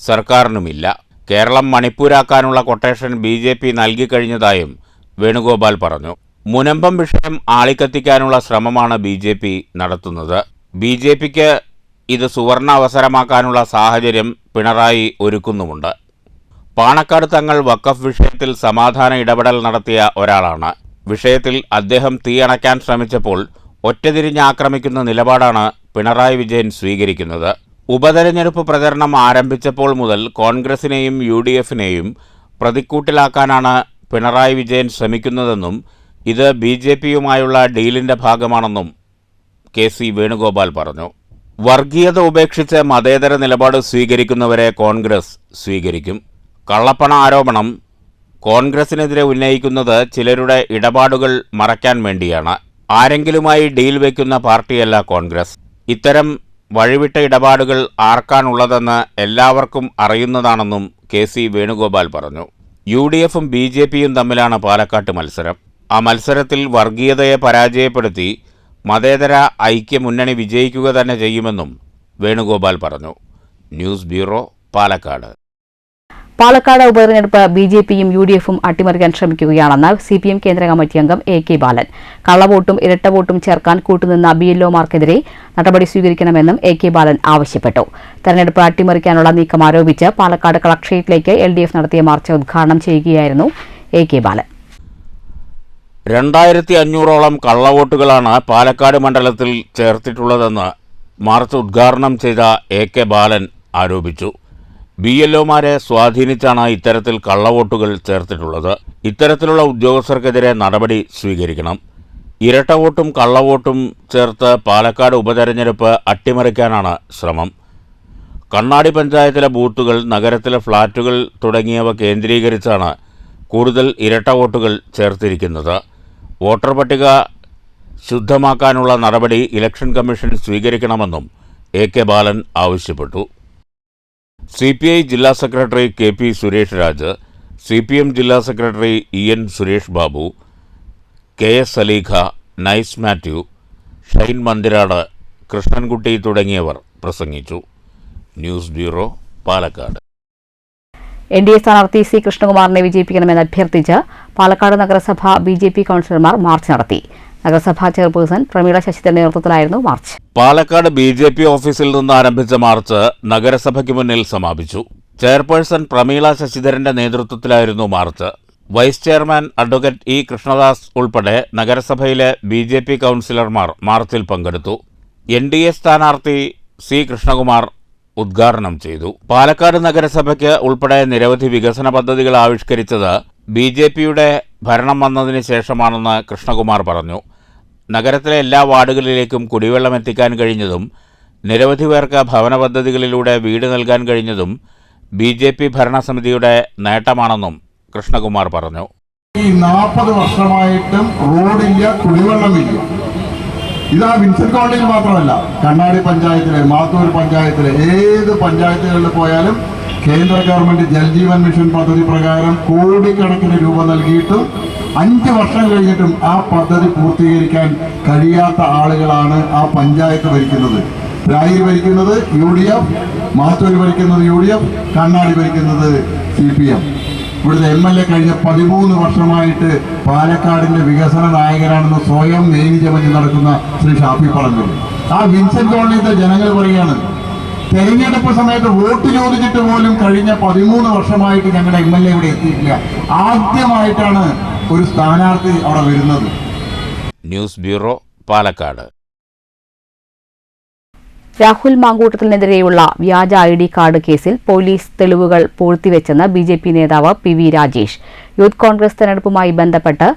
സർക്കാരിനുമില്ല. കേരളം മണിപ്പൂരാക്കാനുള്ള കൊട്ടേഷൻ BJP നൽകിക്കഴിഞ്ഞതായും വേണുഗോപാൽ പറഞ്ഞു. മുനമ്പം വിഷയം ആളിക്കത്തിക്കാനുള്ള ശ്രമമാണ് BJP നടത്തുന്നത്. BJPക്ക് ഇത് സുവർണ അവസരമാക്കാനുള്ള സാഹചര്യം പിണറായി ഒരുക്കുന്നുമുണ്ട്. പാണക്കാട് തങ്ങൾ വഖഫ് വിഷയത്തിൽ സമാധാന ഇടപെടൽ നടത്തിയ ഒരാളാണ്. വിഷയത്തിൽ അദ്ദേഹം തീയണയ്ക്കാൻ ശ്രമിച്ചപ്പോൾ ഒറ്റതിരിഞ്ഞ് ആക്രമിക്കുന്ന നിലപാടാണ് പിണറായി വിജയൻ സ്വീകരിക്കുന്നത്. ഉപതെരഞ്ഞെടുപ്പ് പ്രചരണം ആരംഭിച്ചപ്പോൾ മുതൽ കോൺഗ്രസിനെയും UDFിനെയും പ്രതിക്കൂട്ടിലാക്കാനാണ് പിണറായി വിജയൻ ശ്രമിക്കുന്നതെന്നും ഇത് BJPയുമായുള്ള ഡീലിന്റെ ഭാഗമാണെന്നും KC വേണുഗോപാൽ പറഞ്ഞു. വർഗീയത ഉപേക്ഷിച്ച് മതേതര നിലപാട് സ്വീകരിക്കുന്നവരെ കോൺഗ്രസ് സ്വീകരിക്കും. കള്ളപ്പണ ആരോപണം കോൺഗ്രസിനെതിരെ ഉന്നയിക്കുന്നത് ചിലരുടെ ഇടപാടുകൾ മറയ്ക്കാൻ വേണ്ടിയാണ്. ആരെങ്കിലുമായി ഡീൽ വയ്ക്കുന്ന പാർട്ടിയല്ല കോൺഗ്രസ്. ഇത്തരം വഴിവിട്ട ഇടപാടുകൾ ആർക്കാണുള്ളതെന്ന് എല്ലാവർക്കും അറിയുന്നതാണെന്നും KC വേണുഗോപാൽ പറഞ്ഞു. UDFും BJPയും തമ്മിലാണ് പാലക്കാട്ട് മത്സരം. ആ മത്സരത്തിൽ വർഗീയതയെ പരാജയപ്പെടുത്തി മതേതര ഐക്യമുന്നണി വിജയിക്കുക തന്നെ ചെയ്യുമെന്നും വേണുഗോപാൽ പറഞ്ഞു. News bureau, Palakkad. പാലക്കാട് ഉപതെരഞ്ഞെടുപ്പ് BJPയും UDFും അട്ടിമറിക്കാൻ ശ്രമിക്കുകയാണെന്ന് CPM കേന്ദ്ര കമ്മിറ്റി അംഗം AK ബാലൻ. കള്ളവോട്ടും ഇരട്ട വോട്ടും ചേർക്കാൻ കൂട്ടുനിന്ന BLOമാർക്കെതിരെ നടപടി സ്വീകരിക്കണമെന്നും AK ബാലൻ ആവശ്യപ്പെട്ടു. തെരഞ്ഞെടുപ്പ് അട്ടിമറിക്കാനുള്ള നീക്കം ആരോപിച്ച് പാലക്കാട് കളക്ട്രേറ്റിലേക്ക് LDF നടത്തിയ മാർച്ച് ഉദ്ഘാടനം ചെയ്യുകയായിരുന്നു AK ബാലൻ. 2500ഓളം കള്ളവോട്ടുകളാണ് പാലക്കാട് മണ്ഡലത്തിൽ ചേർത്തിട്ടുള്ളതെന്ന് മാർച്ച് ഉദ്ഘാടനം ചെയ്ത AK ബാലൻ ആരോപിച്ചു. BLOമാരെ സ്വാധീനിച്ചാണ് ഇത്തരത്തിൽ കള്ളവോട്ടുകൾ ചേർത്തിട്ടുള്ളത്. ഇത്തരത്തിലുള്ള ഉദ്യോഗസ്ഥർക്കെതിരെ നടപടി സ്വീകരിക്കണം. ഇരട്ട വോട്ടും കള്ളവോട്ടും ചേർത്ത് പാലക്കാട് ഉപതെരഞ്ഞെടുപ്പ് അട്ടിമറിക്കാനാണ് ശ്രമം. കണ്ണാടി പഞ്ചായത്തിലെ ബൂത്തുകൾ, നഗരത്തിലെ ഫ്ളാറ്റുകൾ തുടങ്ങിയവ കേന്ദ്രീകരിച്ചാണ് കൂടുതൽ ഇരട്ട വോട്ടുകൾ ചേർത്തിരിക്കുന്നത്. വോട്ടർ പട്ടിക ശുദ്ധമാക്കാനുള്ള നടപടി ഇലക്ഷൻ കമ്മീഷൻ സ്വീകരിക്കണമെന്നും AK ബാലൻ ആവശ്യപ്പെട്ടു. CPI ജില്ലാ secretary KP Suresh Raj, CPM ജില്ലാ secretary EN Suresh Babu, KS Saleekha, Nice Mathew, Shine Mandirad, Krishnankutty തുടങ്ങിയവർ പ്രസംഗിച്ചു. News bureau, Palakkad. NDA സ്ഥാനാർത്ഥി C കൃഷ്ണകുമാറിനെ വിജയിപ്പിക്കണമെന്ന് അഭ്യർത്ഥിച്ച് പാലക്കാട് നഗരസഭ BJP കൗൺസിലർമാർ മാർച്ച് നടത്തി. നഗരസഭാ ചെയർപേഴ്സൺ പ്രമീള ശശിധരന്റെ നേതൃത്വത്തിലായിരുന്നു മാർച്ച്. പാലക്കാട് BJP ഓഫീസിൽ നിന്ന് ആരംഭിച്ച മാർച്ച് നഗരസഭയ്ക്ക് മുന്നിൽ സമാപിച്ചു. ചെയർപേഴ്സൺ പ്രമീള ശശിധരന്റെ നേതൃത്വത്തിലായിരുന്നു march. Vice chairman advocate E Krishnadas ഉൾപ്പെടെ നഗരസഭയിലെ BJP കൗൺസിലർമാർ മാർച്ചിൽ പങ്കെടുത്തു. NDA സ്ഥാനാർത്ഥി C കൃഷ്ണകുമാർ ഉദ്ഘാടനം ചെയ്തു. പാലക്കാട് നഗരസഭയ്ക്ക് ഉൾപ്പെടെ നിരവധി വികസന പദ്ധതികൾ ആവിഷ്കരിച്ചത് BJPയുടെ ഭരണം വന്നതിന് ശേഷമാണെന്ന് കൃഷ്ണകുമാർ പറഞ്ഞു. നഗരത്തിലെ എല്ലാ വാർഡുകളിലേക്കും കുടിവെള്ളം എത്തിക്കാൻ കഴിഞ്ഞതും നിരവധി പേർക്ക് ഭവന പദ്ധതികളിലൂടെ വീട് നൽകാൻ കഴിഞ്ഞതും BJP ഭരണസമിതിയുടെ നേട്ടമാണെന്നും കൃഷ്ണകുമാർ പറഞ്ഞു. ഈ 40 വർഷമായിട്ടും റോഡില്ല, കുടിവെള്ളമില്ല. ഇതാ വിൻസെന്റ് കോളനിയിൽ മാത്രമല്ല, കണ്ണാടി പഞ്ചായത്തിലെ, മാത്തൂർ പഞ്ചായത്തിലെ, ഏത് പഞ്ചായത്തുകളിൽ പോയാലും കേന്ദ്ര ഗവൺമെന്റ് ജൽജീവൻ മിഷൻ പദ്ധതി പ്രകാരം കോടിക്കണക്കിന് രൂപ നൽകിയിട്ടും 5 വർഷം കഴിഞ്ഞിട്ടും ആ പദ്ധതി പൂർത്തീകരിക്കാൻ കഴിയാത്ത ആളുകളാണ് ആ പഞ്ചായത്ത് ഭരിക്കുന്നത്. രായിൽ ഭരിക്കുന്നത് UDF, മാത്തൂർ ഭരിക്കുന്നത് UDF, കണ്ണാടി ഭരിക്കുന്നത് CPM. ഇവിടുത്തെ MLA കഴിഞ്ഞ 13 വർഷമായിട്ട് പാലക്കാടിന്റെ വികസന നായകനാണെന്ന് സ്വയം നെയ്നിജമഞ്ഞ് നടക്കുന്ന ശ്രീ ഷാഫി പറമ്പൂർ. ആ വിൻസെന്റ് കോളനിയിലെ ജനങ്ങൾ പറയുകയാണ്, തെരഞ്ഞെടുപ്പ് സമയത്ത് വോട്ട് ചോദിച്ചിട്ട് പോലും കഴിഞ്ഞ 13 വർഷമായിട്ട് ഞങ്ങളുടെ MLA ഇവിടെ എത്തിയിട്ടില്ല. ആദ്യമായിട്ടാണ് ഒരു സ്ഥാനാർത്ഥി അവിടെ വരുന്നത്. News bureau, Palakkad. രാഹുൽ മാങ്കൂട്ടത്തിനെതിരെയുള്ള വ്യാജ ID കാർഡ് കേസിൽ പോലീസ് തെളിവുകൾ പൂഴ്ത്തിവെച്ചെന്ന് BJP നേതാവ് PV രാജേഷ്. യൂത്ത് കോൺഗ്രസ് തെരഞ്ഞെടുപ്പുമായി ബന്ധപ്പെട്ട്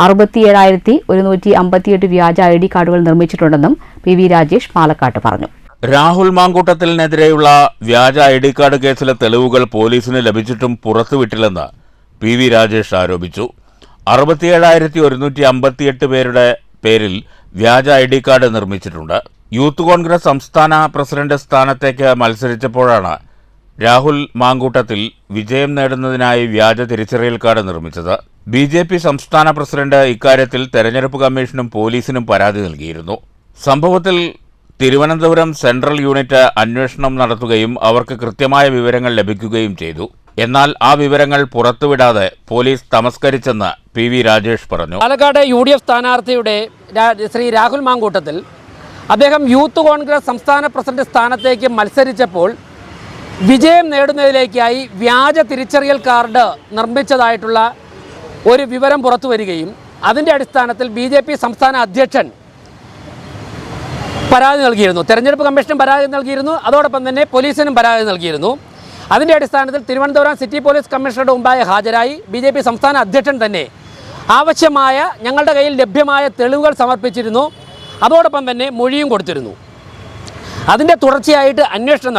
67,158 വ്യാജ ID കാർഡുകൾ നിർമ്മിച്ചിട്ടുണ്ടെന്നും PV രാജേഷ് പാലക്കാട്ട് പറഞ്ഞു. രാഹുൽ മാങ്കൂട്ടത്തിനെതിരെയുള്ള വ്യാജ ID കാർഡ് കേസിലെ തെളിവുകൾ പോലീസിന് ലഭിച്ചിട്ടും പുറത്തുവിട്ടില്ലെന്ന് PV രാജേഷ് ആരോപിച്ചു. 67,158 പേരുടെ പേരിൽ വ്യാജ ID കാർഡ് നിർമ്മിച്ചിട്ടുണ്ട്. യൂത്ത് കോൺഗ്രസ് സംസ്ഥാന പ്രസിഡന്റ് സ്ഥാനത്തേക്ക് മത്സരിച്ചപ്പോഴാണ് രാഹുൽ മാങ്കൂട്ടത്തിൽ വിജയം നേടുന്നതിനായി വ്യാജ തിരിച്ചറിയൽ കാർഡ് നിർമ്മിച്ചത്. BJP സംസ്ഥാന പ്രസിഡന്റ് ഇക്കാര്യത്തിൽ തെരഞ്ഞെടുപ്പ് കമ്മീഷനും പോലീസിനും പരാതി നൽകിയിരുന്നു. സംഭവത്തിൽ തിരുവനന്തപുരം സെൻട്രൽ യൂണിറ്റ് അന്വേഷണം നടത്തുകയും അവർക്ക് കൃത്യമായ വിവരങ്ങൾ ലഭിക്കുകയും ചെയ്തു. എന്നാൽ ആ വിവരങ്ങൾ പുറത്തുവിടാതെ പോലീസ് തമസ്കരിച്ചെന്ന് PV രാജേഷ് പറഞ്ഞു. പാലക്കാട് UDF സ്ഥാനാർത്ഥിയുടെ ശ്രീ രാഹുൽ മാങ്കൂട്ടത്തിൽ അദ്ദേഹം യൂത്ത് കോൺഗ്രസ് സംസ്ഥാന പ്രസിഡന്റ് സ്ഥാനത്തേക്ക് മത്സരിച്ചപ്പോൾ വിജയം നേടുന്നതിലേക്കായി വ്യാജ തിരിച്ചറിയൽ കാർഡ് നിർമ്മിച്ചതായിട്ടുള്ള ഒരു വിവരം പുറത്തു വരികയും അതിൻ്റെ അടിസ്ഥാനത്തിൽ BJP സംസ്ഥാന അധ്യക്ഷൻ പരാതി നൽകിയിരുന്നു. തെരഞ്ഞെടുപ്പ് കമ്മീഷനും പരാതി നൽകിയിരുന്നു, അതോടൊപ്പം തന്നെ പോലീസിനും പരാതി നൽകിയിരുന്നു. അതിൻ്റെ അടിസ്ഥാനത്തിൽ തിരുവനന്തപുരം സിറ്റി പോലീസ് കമ്മീഷണറുടെ മുമ്പായി ഹാജരായി BJP സംസ്ഥാന അധ്യക്ഷൻ തന്നെ ആവശ്യമായ ഞങ്ങളുടെ കയ്യിൽ ലഭ്യമായ തെളിവുകൾ സമർപ്പിച്ചിരുന്നു. അതോടൊപ്പം തന്നെ മൊഴിയും കൊടുത്തിരുന്നു. അതിൻ്റെ തുടർച്ചയായിട്ട് അന്വേഷണം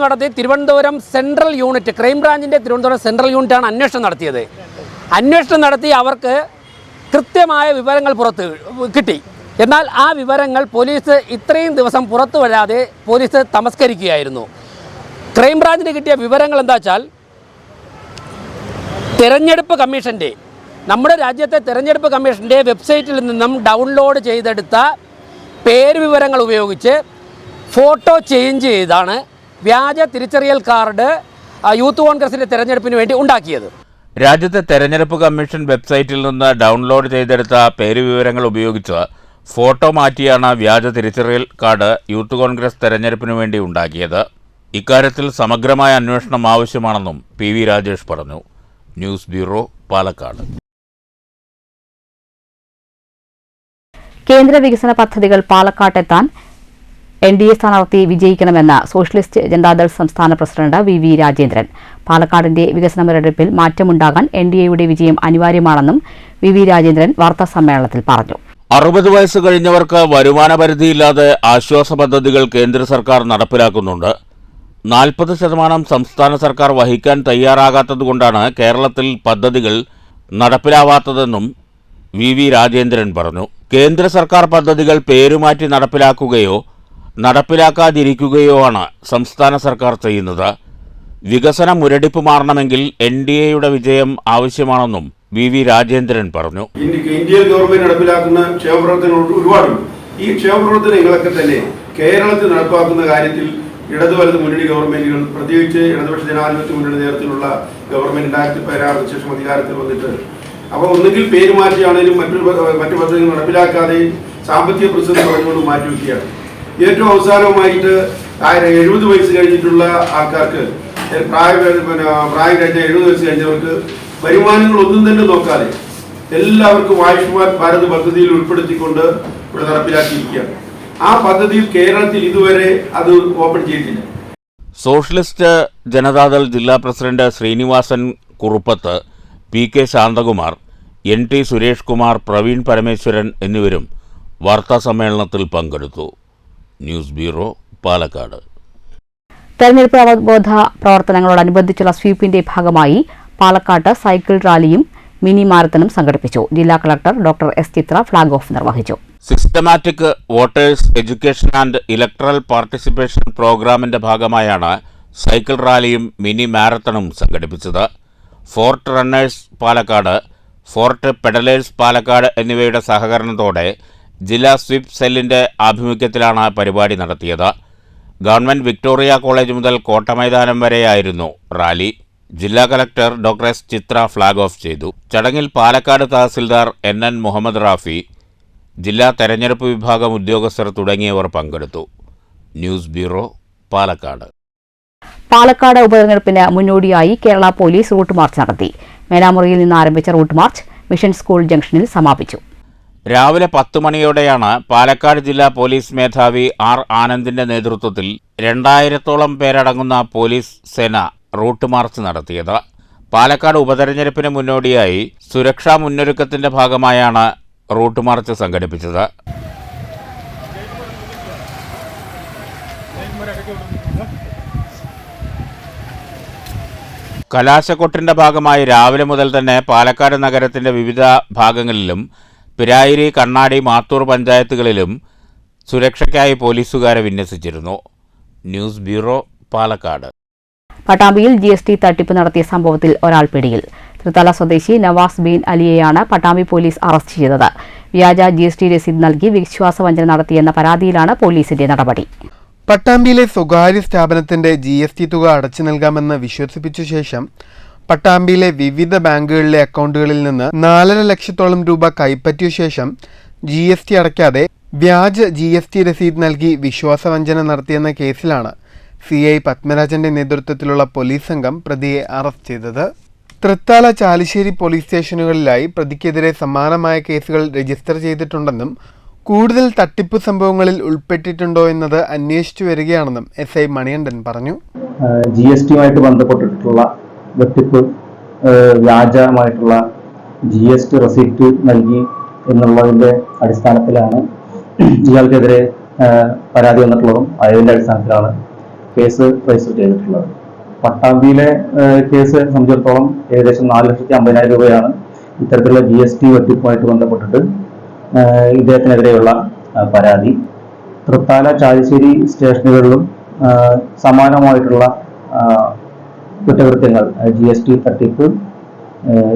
നടത്തി തിരുവനന്തപുരം സെൻട്രൽ യൂണിറ്റ്, ക്രൈംബ്രാഞ്ചിൻ്റെ തിരുവനന്തപുരം സെൻട്രൽ യൂണിറ്റാണ് അന്വേഷണം നടത്തിയത്. അന്വേഷണം നടത്തി അവർക്ക് കൃത്യമായ വിവരങ്ങൾ പുറത്ത് കിട്ടി. എന്നാൽ ആ വിവരങ്ങൾ പോലീസ് ഇത്രയും ദിവസം പുറത്തു വരാതെ പോലീസ് തമസ്കരിക്കുകയായിരുന്നു. ക്രൈംബ്രാഞ്ചിന് കിട്ടിയ വിവരങ്ങൾ എന്താ വെച്ചാൽ, നമ്മുടെ രാജ്യത്തെ തെരഞ്ഞെടുപ്പ് കമ്മീഷൻ്റെ വെബ്സൈറ്റിൽ നിന്നും ഡൗൺലോഡ് ചെയ്തെടുത്ത പേര് വിവരങ്ങൾ ഉപയോഗിച്ച് ഫോട്ടോ ചേഞ്ച് ചെയ്താണ് വ്യാജ തിരിച്ചറിയൽ കാർഡ് യൂത്ത് കോൺഗ്രസിൻ്റെ തെരഞ്ഞെടുപ്പിന് വേണ്ടി ഉണ്ടാക്കിയത്. രാജ്യത്തെ തെരഞ്ഞെടുപ്പ് കമ്മീഷൻ വെബ്സൈറ്റിൽ നിന്ന് ഡൗൺലോഡ് ചെയ്തെടുത്ത പേര് വിവരങ്ങൾ ഉപയോഗിച്ച് ഫോട്ടോ മാറ്റിയാണ് വ്യാജ തിരിച്ചറിയൽ കാർഡ് യൂത്ത് കോൺഗ്രസ് തെരഞ്ഞെടുപ്പിന് വേണ്ടി ഉണ്ടാക്കിയത്. ഇക്കാര്യത്തിൽ സമഗ്രമായ അന്വേഷണം ആവശ്യമാണെന്നും PV രാജേഷ് പറഞ്ഞു. News bureau, Palakkad. കേന്ദ്ര വികസന പദ്ധതികൾ പാലക്കാട്ടെത്താൻ NDA സ്ഥാനാർത്ഥി വിജയിക്കണമെന്ന് സോഷ്യലിസ്റ്റ് ജനതാദൾ സംസ്ഥാന പ്രസിഡന്റ് VV രാജേന്ദ്രൻ. പാലക്കാടിന്റെ വികസന മുരടിപ്പിൽ മാറ്റമുണ്ടാകാൻ NDAയുടെ വിജയം അനിവാര്യമാണെന്നും VV രാജേന്ദ്രൻ വാർത്താസമ്മേളനത്തിൽ പറഞ്ഞു. 60 വയസ്സ് കഴിഞ്ഞവർക്ക് വരുമാന പരിധിയില്ലാതെ ആശ്വാസ പദ്ധതികൾ കേന്ദ്ര സർക്കാർ നടപ്പിലാക്കുന്നുണ്ട്. 40% സംസ്ഥാന സർക്കാർ വഹിക്കാൻ തയ്യാറാകാത്തതുകൊണ്ടാണ് കേരളത്തിൽ പദ്ധതികൾ നടപ്പിലാവാത്തതെന്നും VV രാജേന്ദ്രൻ പറഞ്ഞു. കേന്ദ്ര സർക്കാർ പദ്ധതികൾ പേരുമാറ്റി നടപ്പിലാക്കുകയോ നടപ്പിലാക്കാതിരിക്കുകയോ ആണ് സംസ്ഥാന സർക്കാർ ചെയ്യുന്നത്. വികസന മുരടിപ്പ് മാറണമെങ്കിൽ NDAയുടെ വിജയം ആവശ്യമാണെന്നും VV രാജേന്ദ്രൻ പറഞ്ഞു. ഇന്ത്യൻ ഗവൺമെന്റ് നടപ്പിലാക്കുന്ന ക്ഷേമപ്രവർത്തനങ്ങൾ ഒരുപാടുണ്ട്. ഈ ക്ഷേമപ്രവർത്തനങ്ങളൊക്കെ തന്നെ കേരളത്തിൽ നടപ്പാക്കുന്ന കാര്യത്തിൽ ഇടതു വലത് മുന്നണി ഗവൺമെന്റുകൾ, പ്രത്യേകിച്ച് ഇടതുപക്ഷ ജനാധിപത്യ മുന്നണി നേതൃത്വത്തിലുള്ള ഗവൺമെന്റ് 2016 ശേഷം അധികാരത്തിൽ വന്നിട്ട് അപ്പോൾ ഒന്നുകിൽ പേര് മാറ്റിയാണെങ്കിലും മറ്റു പദ്ധതികൾ നടപ്പിലാക്കാതെ സാമ്പത്തിക പ്രതിസന്ധി പറഞ്ഞുകൊണ്ട് മാറ്റിവെക്കുകയാണ്. ഏറ്റവും അവസാനമായിട്ട് 70 വയസ്സ് കഴിഞ്ഞിട്ടുള്ള ആൾക്കാർക്ക് പ്രായം കഴിഞ്ഞ 70 വയസ്സ് കഴിഞ്ഞവർക്ക് വരുമാനങ്ങളൊന്നും തന്നെ നോക്കാതെ എല്ലാവർക്കും ആയുഷ്മാൻ ഭാരത് പദ്ധതിയിൽ ഉൾപ്പെടുത്തിക്കൊണ്ട് ഇവിടെ നടപ്പിലാക്കിയിരിക്കുകയാണ്. ആ പദ്ധതിയിൽ കേരളത്തിൽ ഇതുവരെ അത് ഓപ്പൺ ചെയ്തിട്ടില്ല. സോഷ്യലിസ്റ്റ് ജനതാദൾ ജില്ലാ president Srinivasan Kuruppath, PK Shanthakumar, NT Suresh Kumar, Praveen Parameswaran എന്നിവരും വാർത്താസമ്മേളനത്തിൽ പങ്കെടുത്തു. News bureau, Palakkad. തെരഞ്ഞെടുപ്പ് അവബോധ പ്രവർത്തനങ്ങളോടനുബന്ധിച്ചുള്ള സ്വീപ്പിന്റെ ഭാഗമായി പാലക്കാട്ട് സൈക്കിൾ റാലിയും മിനി മാരത്തണും സംഘടിപ്പിച്ചു. ജില്ലാ കളക്ടർ ഡോക്ടർ S ചിത്ര ഫ്ളാഗ് ഓഫ് നിർവഹിച്ചു. Systematic voters education and electoral participation പ്രോഗ്രാമിന്റെ ഭാഗമായാണ് സൈക്കിൾ റാലിയും മിനി മാരത്തണും സംഘടിപ്പിച്ചത്. Fort runners Palakkad, fort peddlers Palakkad എന്നിവയുടെ സഹകരണത്തോടെ ജില്ലാ സ്വീപ്പ് സെല്ലിന്റെ ആഭിമുഖ്യത്തിലാണ് പരിപാടി നടത്തിയത്. ഗവൺമെന്റ് വിക്ടോറിയ കോളേജ് മുതൽ കോട്ടമൈതാനം വരെയായിരുന്നു റാലി. ജില്ലാ കളക്ടർ ഡോക്ടർ S ചിത്ര ഫ്ളാഗ് ഓഫ് ചെയ്തു. ചടങ്ങിൽ പാലക്കാട് തഹസിൽദാർ NN മുഹമ്മദ് റാഫി, ജില്ലാ തെരഞ്ഞെടുപ്പ് വിഭാഗം ഉദ്യോഗസ്ഥർ തുടങ്ങിയവർ പങ്കെടുത്തു. News bureau, Palakkad. പാലക്കാട് ഉപതെരഞ്ഞെടുപ്പിന് മുന്നോടിയായി കേരള പോലീസ് റൂട്ട് മാർച്ച് നടത്തി. മേലാമുറിയിൽ നിന്ന് ആരംഭിച്ച റൂട്ട് മാർച്ച് മിഷൻ സ്കൂൾ ജംഗ്ഷനിൽ സമാപിച്ചു. രാവിലെ 10 മണിയോടെയാണ് പാലക്കാട് ജില്ലാ പോലീസ് മേധാവി R ആനന്ദിന്റെ നേതൃത്വത്തിൽ 2000-ഓളം പേരടങ്ങുന്ന പോലീസ് സേന റൂട്ട് മാർച്ച് നടത്തിയത്. പാലക്കാട് ഉപതെരഞ്ഞെടുപ്പിന് മുന്നോടിയായി സുരക്ഷാ മുന്നൊരുക്കത്തിന്റെ ഭാഗമായാണ് റൂട്ട് മാർച്ച് സംഘടിപ്പിച്ചത്. കലാശക്കൊട്ടിന്റെ ഭാഗമായി രാവിലെ മുതൽ തന്നെ പാലക്കാട് നഗരത്തിന്റെ വിവിധ ഭാഗങ്ങളിലും പിരായിരി, കണ്ണാടി, മാത്തൂർ പഞ്ചായത്തുകളിലും സുരക്ഷയ്ക്കായി പോലീസുകാരെ വിന്യസിച്ചിരുന്നു. News bureau, Palakkad. പട്ടാമ്പിയിൽ GST തട്ടിപ്പ് നടത്തിയ സംഭവത്തിൽ ഒരാൾ പിടിയിൽ. തൃത്തല സ്വദേശി നവാസ് ബീൻ അലിയെയാണ് പട്ടാമ്പി പോലീസ് അറസ്റ്റ് ചെയ്തത്. വ്യാജ GST രസീത് നൽകി വിശ്വാസവഞ്ചന നടത്തിയെന്ന പരാതിയിലാണ് പോലീസിന്റെ നടപടി. പട്ടാമ്പിയിലെ സ്വകാര്യ സ്ഥാപനത്തിന്റെ GST തുക അടച്ചു നൽകാമെന്ന് വിശ്വസിപ്പിച്ച ശേഷം പട്ടാമ്പിയിലെ വിവിധ ബാങ്കുകളിലെ അക്കൗണ്ടുകളിൽ നിന്ന് 4.5 ലക്ഷത്തോളം രൂപ കൈപ്പറ്റിയ ശേഷം GST അടയ്ക്കാതെ വ്യാജ GST രസീത് നൽകി വിശ്വാസവഞ്ചന നടത്തിയെന്ന കേസിലാണ് CI പത്മരാജന്റെ നേതൃത്വത്തിലുള്ള പോലീസ് സംഘം പ്രതിയെ അറസ്റ്റ് ചെയ്തത്. തൃത്താല, ചാലിശ്ശേരി പോലീസ് സ്റ്റേഷനുകളിലായി പ്രതിക്കെതിരെ സമാനമായ കേസുകൾ രജിസ്റ്റർ ചെയ്തിട്ടുണ്ടെന്നും കൂടുതൽ തട്ടിപ്പ് സംഭവങ്ങളിൽ ഉൾപ്പെട്ടിട്ടുണ്ടോ എന്നത് അന്വേഷിച്ചു വരികയാണെന്നും SI മണികണ്ഠൻ പറഞ്ഞു. GSTയുമായിട്ട് ബന്ധപ്പെട്ടിട്ടുള്ള വെട്ടിപ്പ്, വ്യാജമായിട്ടുള്ള GST റെസിപ്റ്റ് നൽകി എന്നുള്ളതിൻ്റെ അടിസ്ഥാനത്തിലാണ് ഇയാൾക്കെതിരെ പരാതി വന്നിട്ടുള്ളതും അതിൻ്റെ അടിസ്ഥാനത്തിലാണ് കേസ് രജിസ്റ്റർ ചെയ്തിട്ടുള്ളത്. പട്ടാമ്പിയിലെ കേസ് സംബന്ധിച്ചിടത്തോളം ഏകദേശം 4,50,000 രൂപയാണ് ഇത്തരത്തിലുള്ള GST വെട്ടിപ്പുമായിട്ട് ബന്ധപ്പെട്ടിട്ട് ഇദ്ദേഹത്തിനെതിരെയുള്ള പരാതി. തൃത്താല, ചാലിശ്ശേരി സ്റ്റേഷനുകളിലും സമാനമായിട്ടുള്ള കുറ്റകൃത്യങ്ങൾ GST തട്ടിപ്പ്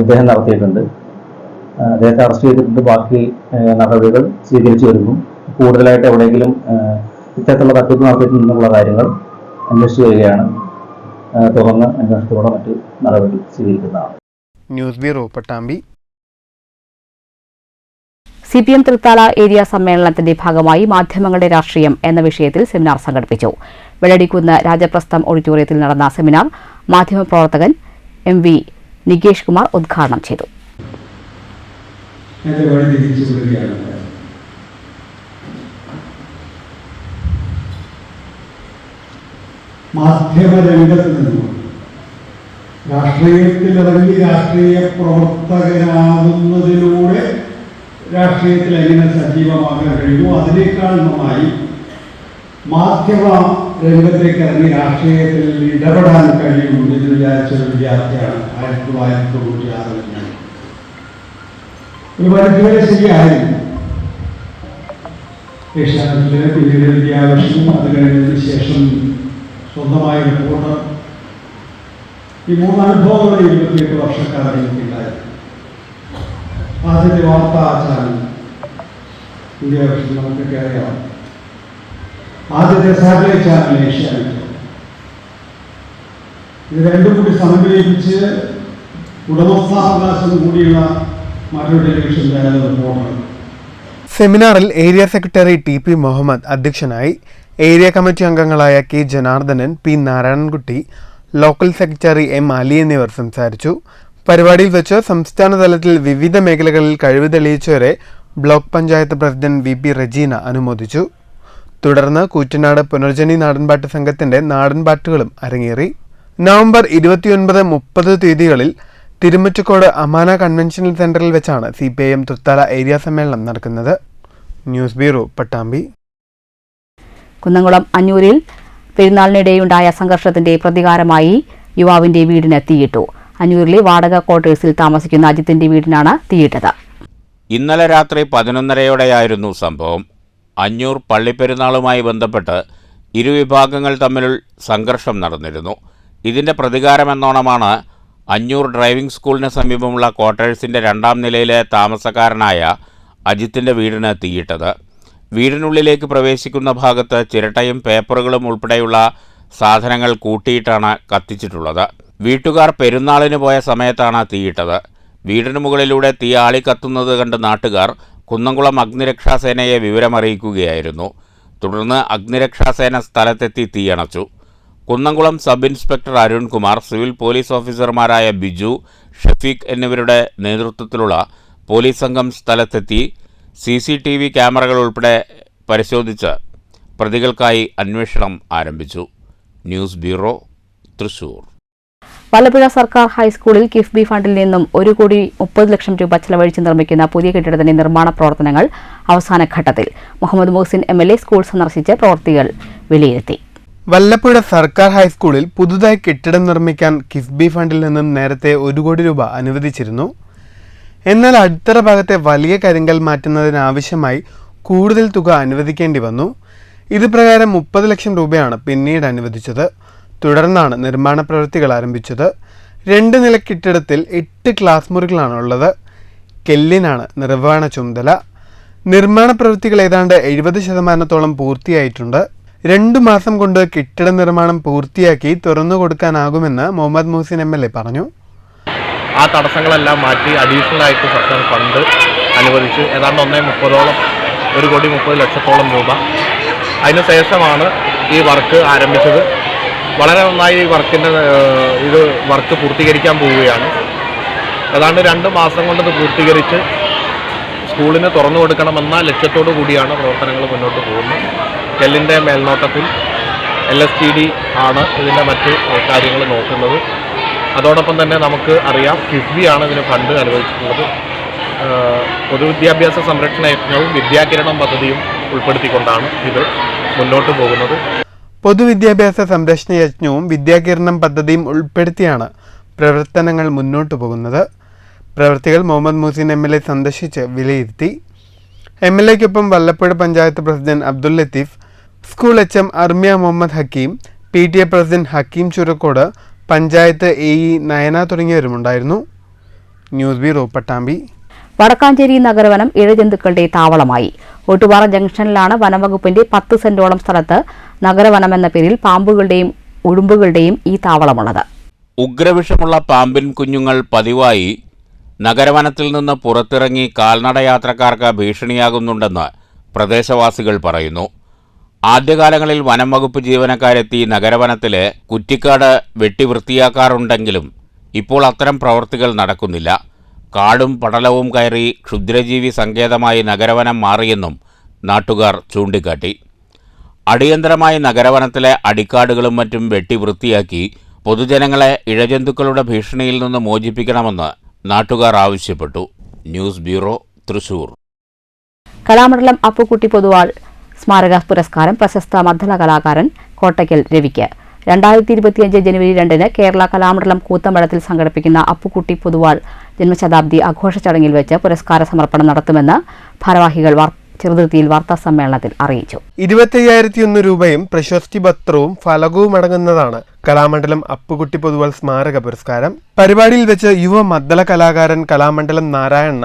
ഇദ്ദേഹം നടത്തിയിട്ടുണ്ട്. അദ്ദേഹത്തെ അറസ്റ്റ് ചെയ്തിട്ടുണ്ട്. ബാക്കി നടപടികൾ സ്വീകരിച്ചു വരുന്നു. കൂടുതലായിട്ട് എവിടെയെങ്കിലും ഇത്തരത്തിലുള്ള തട്ടിപ്പ് നടത്തിയിട്ടുണ്ടെന്നുള്ള കാര്യങ്ങൾ അന്വേഷിച്ചു വരികയാണ്. തുടർന്ന് അന്വേഷണത്തോടെ മറ്റ് നടപടി സ്വീകരിക്കുന്നതാണ്. News bureau, Pattambi. CPM Thrithala area സമ്മേളനത്തിന്റെ ഭാഗമായി മാധ്യമങ്ങളുടെ രാഷ്ട്രീയം എന്ന വിഷയത്തിൽ സെമിനാർ സംഘടിപ്പിച്ചു. വെള്ളടിക്കുന്ന് രാജപ്രസ്ഥം ഓഡിറ്റോറിയത്തിൽ നടന്ന സെമിനാർ മാധ്യമപ്രവർത്തകൻ MV നികേഷ് കുമാർ ഉദ്ഘാടനം ചെയ്തു. മാധ്യമരംഗത്ത് നിന്നും രാഷ്ട്രീയത്തിലിറങ്ങി രാഷ്ട്രീയ പ്രവർത്തകനാകുന്നതിലൂടെ രാഷ്ട്രീയത്തിൽ എങ്ങനെ സജീവമാക്കാൻ കഴിയുമോ അതിനേക്കാൾ നന്നായി മാധ്യമ രംഗത്തേക്ക് ഇറങ്ങി രാഷ്ട്രീയത്തിൽ ഇടപെടാൻ കഴിയും എന്ന് വിചാരിച്ച ഒരു വിദ്യാർത്ഥിയാണ് 1996 ഒരു പരിധിവരെ ശരിയായിരുന്നു. ഏഷ്യാനെറ്റിലെ പിന്നീട് വിദ്യാഭ്യാസവും അത് കഴിഞ്ഞതിന് ശേഷം സ്വന്തമായ റിപ്പോർട്ടർ, ഈ 3 അനുഭവങ്ങൾ 28 വർഷക്കാലം എനിക്കുണ്ടായിരുന്നു. ആദ്യത്തെ വാർത്താ ചാനൽ വിദ്യാഭ്യാസം നമുക്കൊക്കെ അറിയാം. ആദ്യത്തെ സാറ്റലൈറ്റ് ചാനൽ ഏഷ്യാനെറ്റ്. ഇത് രണ്ടും കൂടി സമന്വയിപ്പിച്ച് ഉടമസ്ഥാവകാശം കൂടിയുള്ള മറ്റൊരു ടെലിവിഷൻ ചാനൽ റിപ്പോർട്ടർ. സെമിനാറിൽ ഏരിയ സെക്രട്ടറി TP മുഹമ്മദ് അധ്യക്ഷനായി. ഏരിയ കമ്മിറ്റി അംഗങ്ങളായ K Janardhanan, P Narayanankutty, local secretary M Ali എന്നിവർ സംസാരിച്ചു. പരിപാടിയിൽ വെച്ച് സംസ്ഥാന തലത്തിൽ വിവിധ മേഖലകളിൽ കഴിവ് തെളിയിച്ചവരെ block panchayat president VP Rejina അനുമോദിച്ചു. തുടർന്ന് കൂറ്റനാട് പുനർജനി നാടൻപാട്ട് സംഘത്തിന്റെ നാടൻപാട്ടുകളും അരങ്ങേറി. നവംബർ 29-30 തീയതികളിൽ തിരുമുറ്റക്കോട് അമാന കൺവെൻഷണൽ സെന്ററിൽ വെച്ചാണ് CPIM തൃത്താല ഏരിയ സമ്മേളനം നടക്കുന്നത്. News bureau, Pattambi. കുന്നംകുളം അഞ്ഞൂരിൽ പെരുന്നാളിനിടെയുണ്ടായ സംഘർഷത്തിന്റെ പ്രതികാരമായി യുവാവിന്റെ വീടിന് തീയിട്ടു. അഞ്ഞൂരിലെ വാടക ക്വാർട്ടേഴ്സിൽ താമസിക്കുന്ന അജിത്തിന്റെ വീടിനാണ് തീയിട്ടത്. ഇന്നലെ രാത്രി 11:30യോടെയായിരുന്നു സംഭവം. അഞ്ഞൂർ പള്ളിപ്പെരുന്നാളുമായി ബന്ധപ്പെട്ട് ഇരുവിഭാഗങ്ങൾ തമ്മിൽ സംഘർഷം നടന്നിരുന്നു. ഇതിന്റെ പ്രതികാരമെന്നോണമാണ് അഞ്ഞൂർ ഡ്രൈവിംഗ് സ്കൂളിന് സമീപമുള്ള ക്വാർട്ടേഴ്സിന്റെ 2ാം നിലയിലെ താമസക്കാരനായ അജിത്തിന്റെ വീടിന് തീയിട്ടത്. വീടിനുള്ളിലേക്ക് പ്രവേശിക്കുന്ന ഭാഗത്ത് ചിരട്ടയും പേപ്പറുകളും ഉൾപ്പെടെയുള്ള സാധനങ്ങൾ കൂട്ടിയിട്ടാണ് കത്തിച്ചിട്ടുള്ളത്. വീട്ടുകാർ പെരുന്നാളിന് പോയ സമയത്താണ് തീയിട്ടത്. വീടിന് മുകളിലൂടെ തീ ആളിക്കത്തുന്നത് കണ്ട് നാട്ടുകാർ കുന്നംകുളം അഗ്നിരക്ഷാസേനയെ വിവരമറിയിക്കുകയായിരുന്നു. തുടർന്ന് അഗ്നിരക്ഷാസേന സ്ഥലത്തെത്തി തീയണച്ചു. Kunnamkulam sub inspector Arunkumar, civil police ഓഫീസർമാരായ ബിജു, ഷഫീഖ് എന്നിവരുടെ നേതൃത്വത്തിലുള്ള പോലീസ് സംഘം സ്ഥലത്തെത്തി CCTV ക്യാമറകൾ ഉൾപ്പെടെ പരിശോധിച്ച് പ്രതികൾക്കായി അന്വേഷണം ആരംഭിച്ചു. News bureau, Thrissur. വല്ലപ്പുഴ സർക്കാർ ഹൈസ്കൂളിൽ കിഫ്ബി ഫണ്ടിൽ നിന്നും 1,30 ലക്ഷം രൂപ ചെലവഴിച്ച് നിർമ്മിക്കുന്ന പുതിയ കെട്ടിടത്തിന്റെ നിർമ്മാണ പ്രവർത്തനങ്ങൾ അവസാന ഘട്ടത്തിൽ. മുഹമ്മദ് മുഹസിൻ MLA സ്കൂൾ സന്ദർശിച്ച് പ്രവൃത്തികൾ വിലയിരുത്തി. വല്ലപ്പുഴ സർക്കാർ ഹൈസ്കൂളിൽ പുതുതായി കെട്ടിടം നിർമ്മിക്കാൻ കിഫ്ബി ഫണ്ടിൽ നിന്നും നേരത്തെ 1 കോടി രൂപ അനുവദിച്ചിരുന്നു. എന്നാൽ അടിത്തറ ഭാഗത്തെ വലിയ കരിങ്കൽ മാറ്റുന്നതിനാവശ്യമായി കൂടുതൽ തുക അനുവദിക്കേണ്ടി വന്നു. ഇത് പ്രകാരം 30 ലക്ഷം രൂപയാണ് പിന്നീട് അനുവദിച്ചത്. തുടർന്നാണ് നിർമ്മാണ പ്രവൃത്തികൾ ആരംഭിച്ചത്. 2 നില കെട്ടിടത്തിൽ 8 ക്ലാസ് മുറികളാണ് ഉള്ളത്. കെല്ലിനാണ് നിർവഹണ ചുമതല. നിർമ്മാണ പ്രവൃത്തികൾ ഏതാണ്ട് 70% പൂർത്തിയായിട്ടുണ്ട്. 2 മാസം കൊണ്ട് കെട്ടിട നിർമ്മാണം പൂർത്തിയാക്കി തുറന്നു കൊടുക്കാനാകുമെന്ന് മുഹമ്മദ് മുഹസിൻ MLA പറഞ്ഞു. ആ തടസ്സങ്ങളെല്ലാം മാറ്റി അഡീഷണൽ ആയിട്ട് സർക്കാർ ഫണ്ട് അനുവദിച്ച് ഏതാണ്ട് 1,30,30,000,000 രൂപ. അതിനുശേഷമാണ് ഈ വർക്ക് ആരംഭിച്ചത്. വളരെ നന്നായി ഈ വർക്ക് പൂർത്തീകരിക്കാൻ പോവുകയാണ്. ഏതാണ്ട് 2 മാസം കൊണ്ട് ഇത് പൂർത്തീകരിച്ച് സ്കൂളിന് തുറന്നു കൊടുക്കണമെന്ന ലക്ഷ്യത്തോടു കൂടിയാണ് പ്രവർത്തനങ്ങൾ മുന്നോട്ട് പോകുന്നത്. കെല്ലിൻ്റെ മേൽനോട്ടത്തിൽ LSTD ആണ് ഇതിൻ്റെ മറ്റ് കാര്യങ്ങൾ നോക്കുന്നത്. അതോടൊപ്പം തന്നെ നമുക്ക് അറിയാം കിഫ്ബിയാണ് ഇതിന് ഫണ്ട് അനുവദിച്ചിട്ടുള്ളത്. പൊതുവിദ്യാഭ്യാസ സംരക്ഷണ യജ്ഞവും വിദ്യാകിരണം പദ്ധതിയും ഉൾപ്പെടുത്തിക്കൊണ്ടാണ് ഇത് മുന്നോട്ട് പോകുന്നത്. പൊതുവിദ്യാഭ്യാസ സംരക്ഷണ യജ്ഞവും വിദ്യാകിരണം പദ്ധതിയും ഉൾപ്പെടുത്തിയാണ് പ്രവർത്തനങ്ങൾ മുന്നോട്ടു പോകുന്നത്. പ്രവൃത്തികൾ മുഹമ്മദ് മുഹസിൻ MLA സന്ദർശിച്ച് വിലയിരുത്തി. MLAക്കൊപ്പം Vallappuzha panchayat president Abdul Latheef, school HM Armiya Muhammad Hakeem, PTA president Hakeem Churakkode, panchayat AE Nayana തുടങ്ങിയവരുമുണ്ടായിരുന്നു. News bureau, Pattambi. വടക്കാഞ്ചേരി നഗരവനം ഇഴജന്തുക്കളുടെ താവളമായി. ഒട്ടുപാറ ജംഗ്ഷനിലാണ് വനംവകുപ്പിന്റെ 10 സെന്റോളം സ്ഥലത്ത് നഗരവനം എന്ന പേരിൽ പാമ്പുകളുടെയും ഉടുമ്പുകളുടെയും ഈ താവളമുള്ളത്. ഉഗ്രവിഷമുള്ള പാമ്പിൻ കുഞ്ഞുങ്ങൾ പതിവായി നഗരവനത്തിൽ നിന്ന് പുറത്തിറങ്ങി കാൽനടയാത്രക്കാർക്ക് ഭീഷണിയാകുന്നുണ്ടെന്ന് പ്രദേശവാസികൾ പറയുന്നു. ആദ്യകാലങ്ങളിൽ വനം വകുപ്പ് ജീവനക്കാരെത്തി നഗരവനത്തിലെ കുറ്റിക്കാട് വെട്ടിവൃത്തിയാക്കാറുണ്ടെങ്കിലും ഇപ്പോൾ അത്തരം പ്രവൃത്തികൾ നടക്കുന്നില്ല. കാടും പടലവും കയറി ക്ഷുദ്രജീവി സങ്കേതമായി നഗരവനം മാറിയെന്നും നാട്ടുകാർ ചൂണ്ടിക്കാട്ടി. അടിയന്തരമായി നഗരവനത്തിലെ അടിക്കാടുകളും മറ്റും വെട്ടിവൃത്തിയാക്കി പൊതുജനങ്ങളെ ഇഴജന്തുക്കളുടെ ഭീഷണിയിൽ നിന്ന് മോചിപ്പിക്കണമെന്ന് നാട്ടുകാർ ആവശ്യപ്പെട്ടു. News bureau, Thrissur. കലാമണ്ഡലം അപ്പുക്കുട്ടി പൊതുവാൾ സ്മാരക പുരസ്കാരം പ്രശസ്ത മദ്ദള കലാകാരൻ കോട്ടയ്ക്കൽ രവിക്ക്. 2025 ജനുവരി 2 കേരള കലാമണ്ഡലം കൂത്തമ്പലത്തിൽ സംഘടിപ്പിക്കുന്ന അപ്പുക്കുട്ടി പൊതുവാൾ ജന്മശതാബ്ദി ആഘോഷ ചടങ്ങിൽ വെച്ച് പുരസ്കാര സമർപ്പണം നടത്തുമെന്ന് ഭാരവാഹികൾ ചെറുതുരുത്തിയിൽ വാർത്താസമ്മേളനത്തിൽ അറിയിച്ചു. 25,001 രൂപയും പ്രശസ്തി പത്രവും ഫലകവും അടങ്ങുന്നതാണ് കലാമണ്ഡലം അപ്പുകുട്ടി പൊതുവാൾ സ്മാരക പുരസ്കാരം. പരിപാടിയിൽ വെച്ച് യുവ മദ്ദള കലാകാരൻ കലാമണ്ഡലം നാരായണ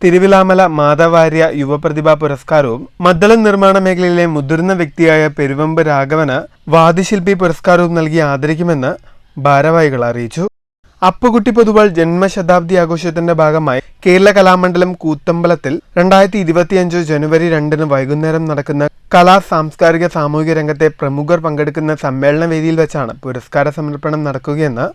തിരുവിലാമല മാധവാര്യ യുവപ്രതിഭാ പുരസ്കാരവും മദ്ദള നിർമ്മാണ മേഖലയിലെ മുതിർന്ന വ്യക്തിയായ പെരുവമ്പ് രാഘവന് വാദ്യശില്പി പുരസ്കാരവും നൽകി ആദരിക്കുമെന്ന് ഭാരവാഹികൾ അറിയിച്ചു. അപ്പുകുട്ടി പൊതുവാൾ ജന്മശതാബ്ദി ആഘോഷത്തിന്റെ ഭാഗമായി കേരള കലാമണ്ഡലം കൂത്തമ്പലത്തിൽ 2025 ജനുവരി 2 വൈകുന്നേരം നടക്കുന്ന കലാ സാംസ്കാരിക സാമൂഹിക രംഗത്തെ പ്രമുഖർ പങ്കെടുക്കുന്ന സമ്മേളന വേദിയിൽ വെച്ചാണ് പുരസ്കാര സമർപ്പണം നടക്കുകയെന്ന്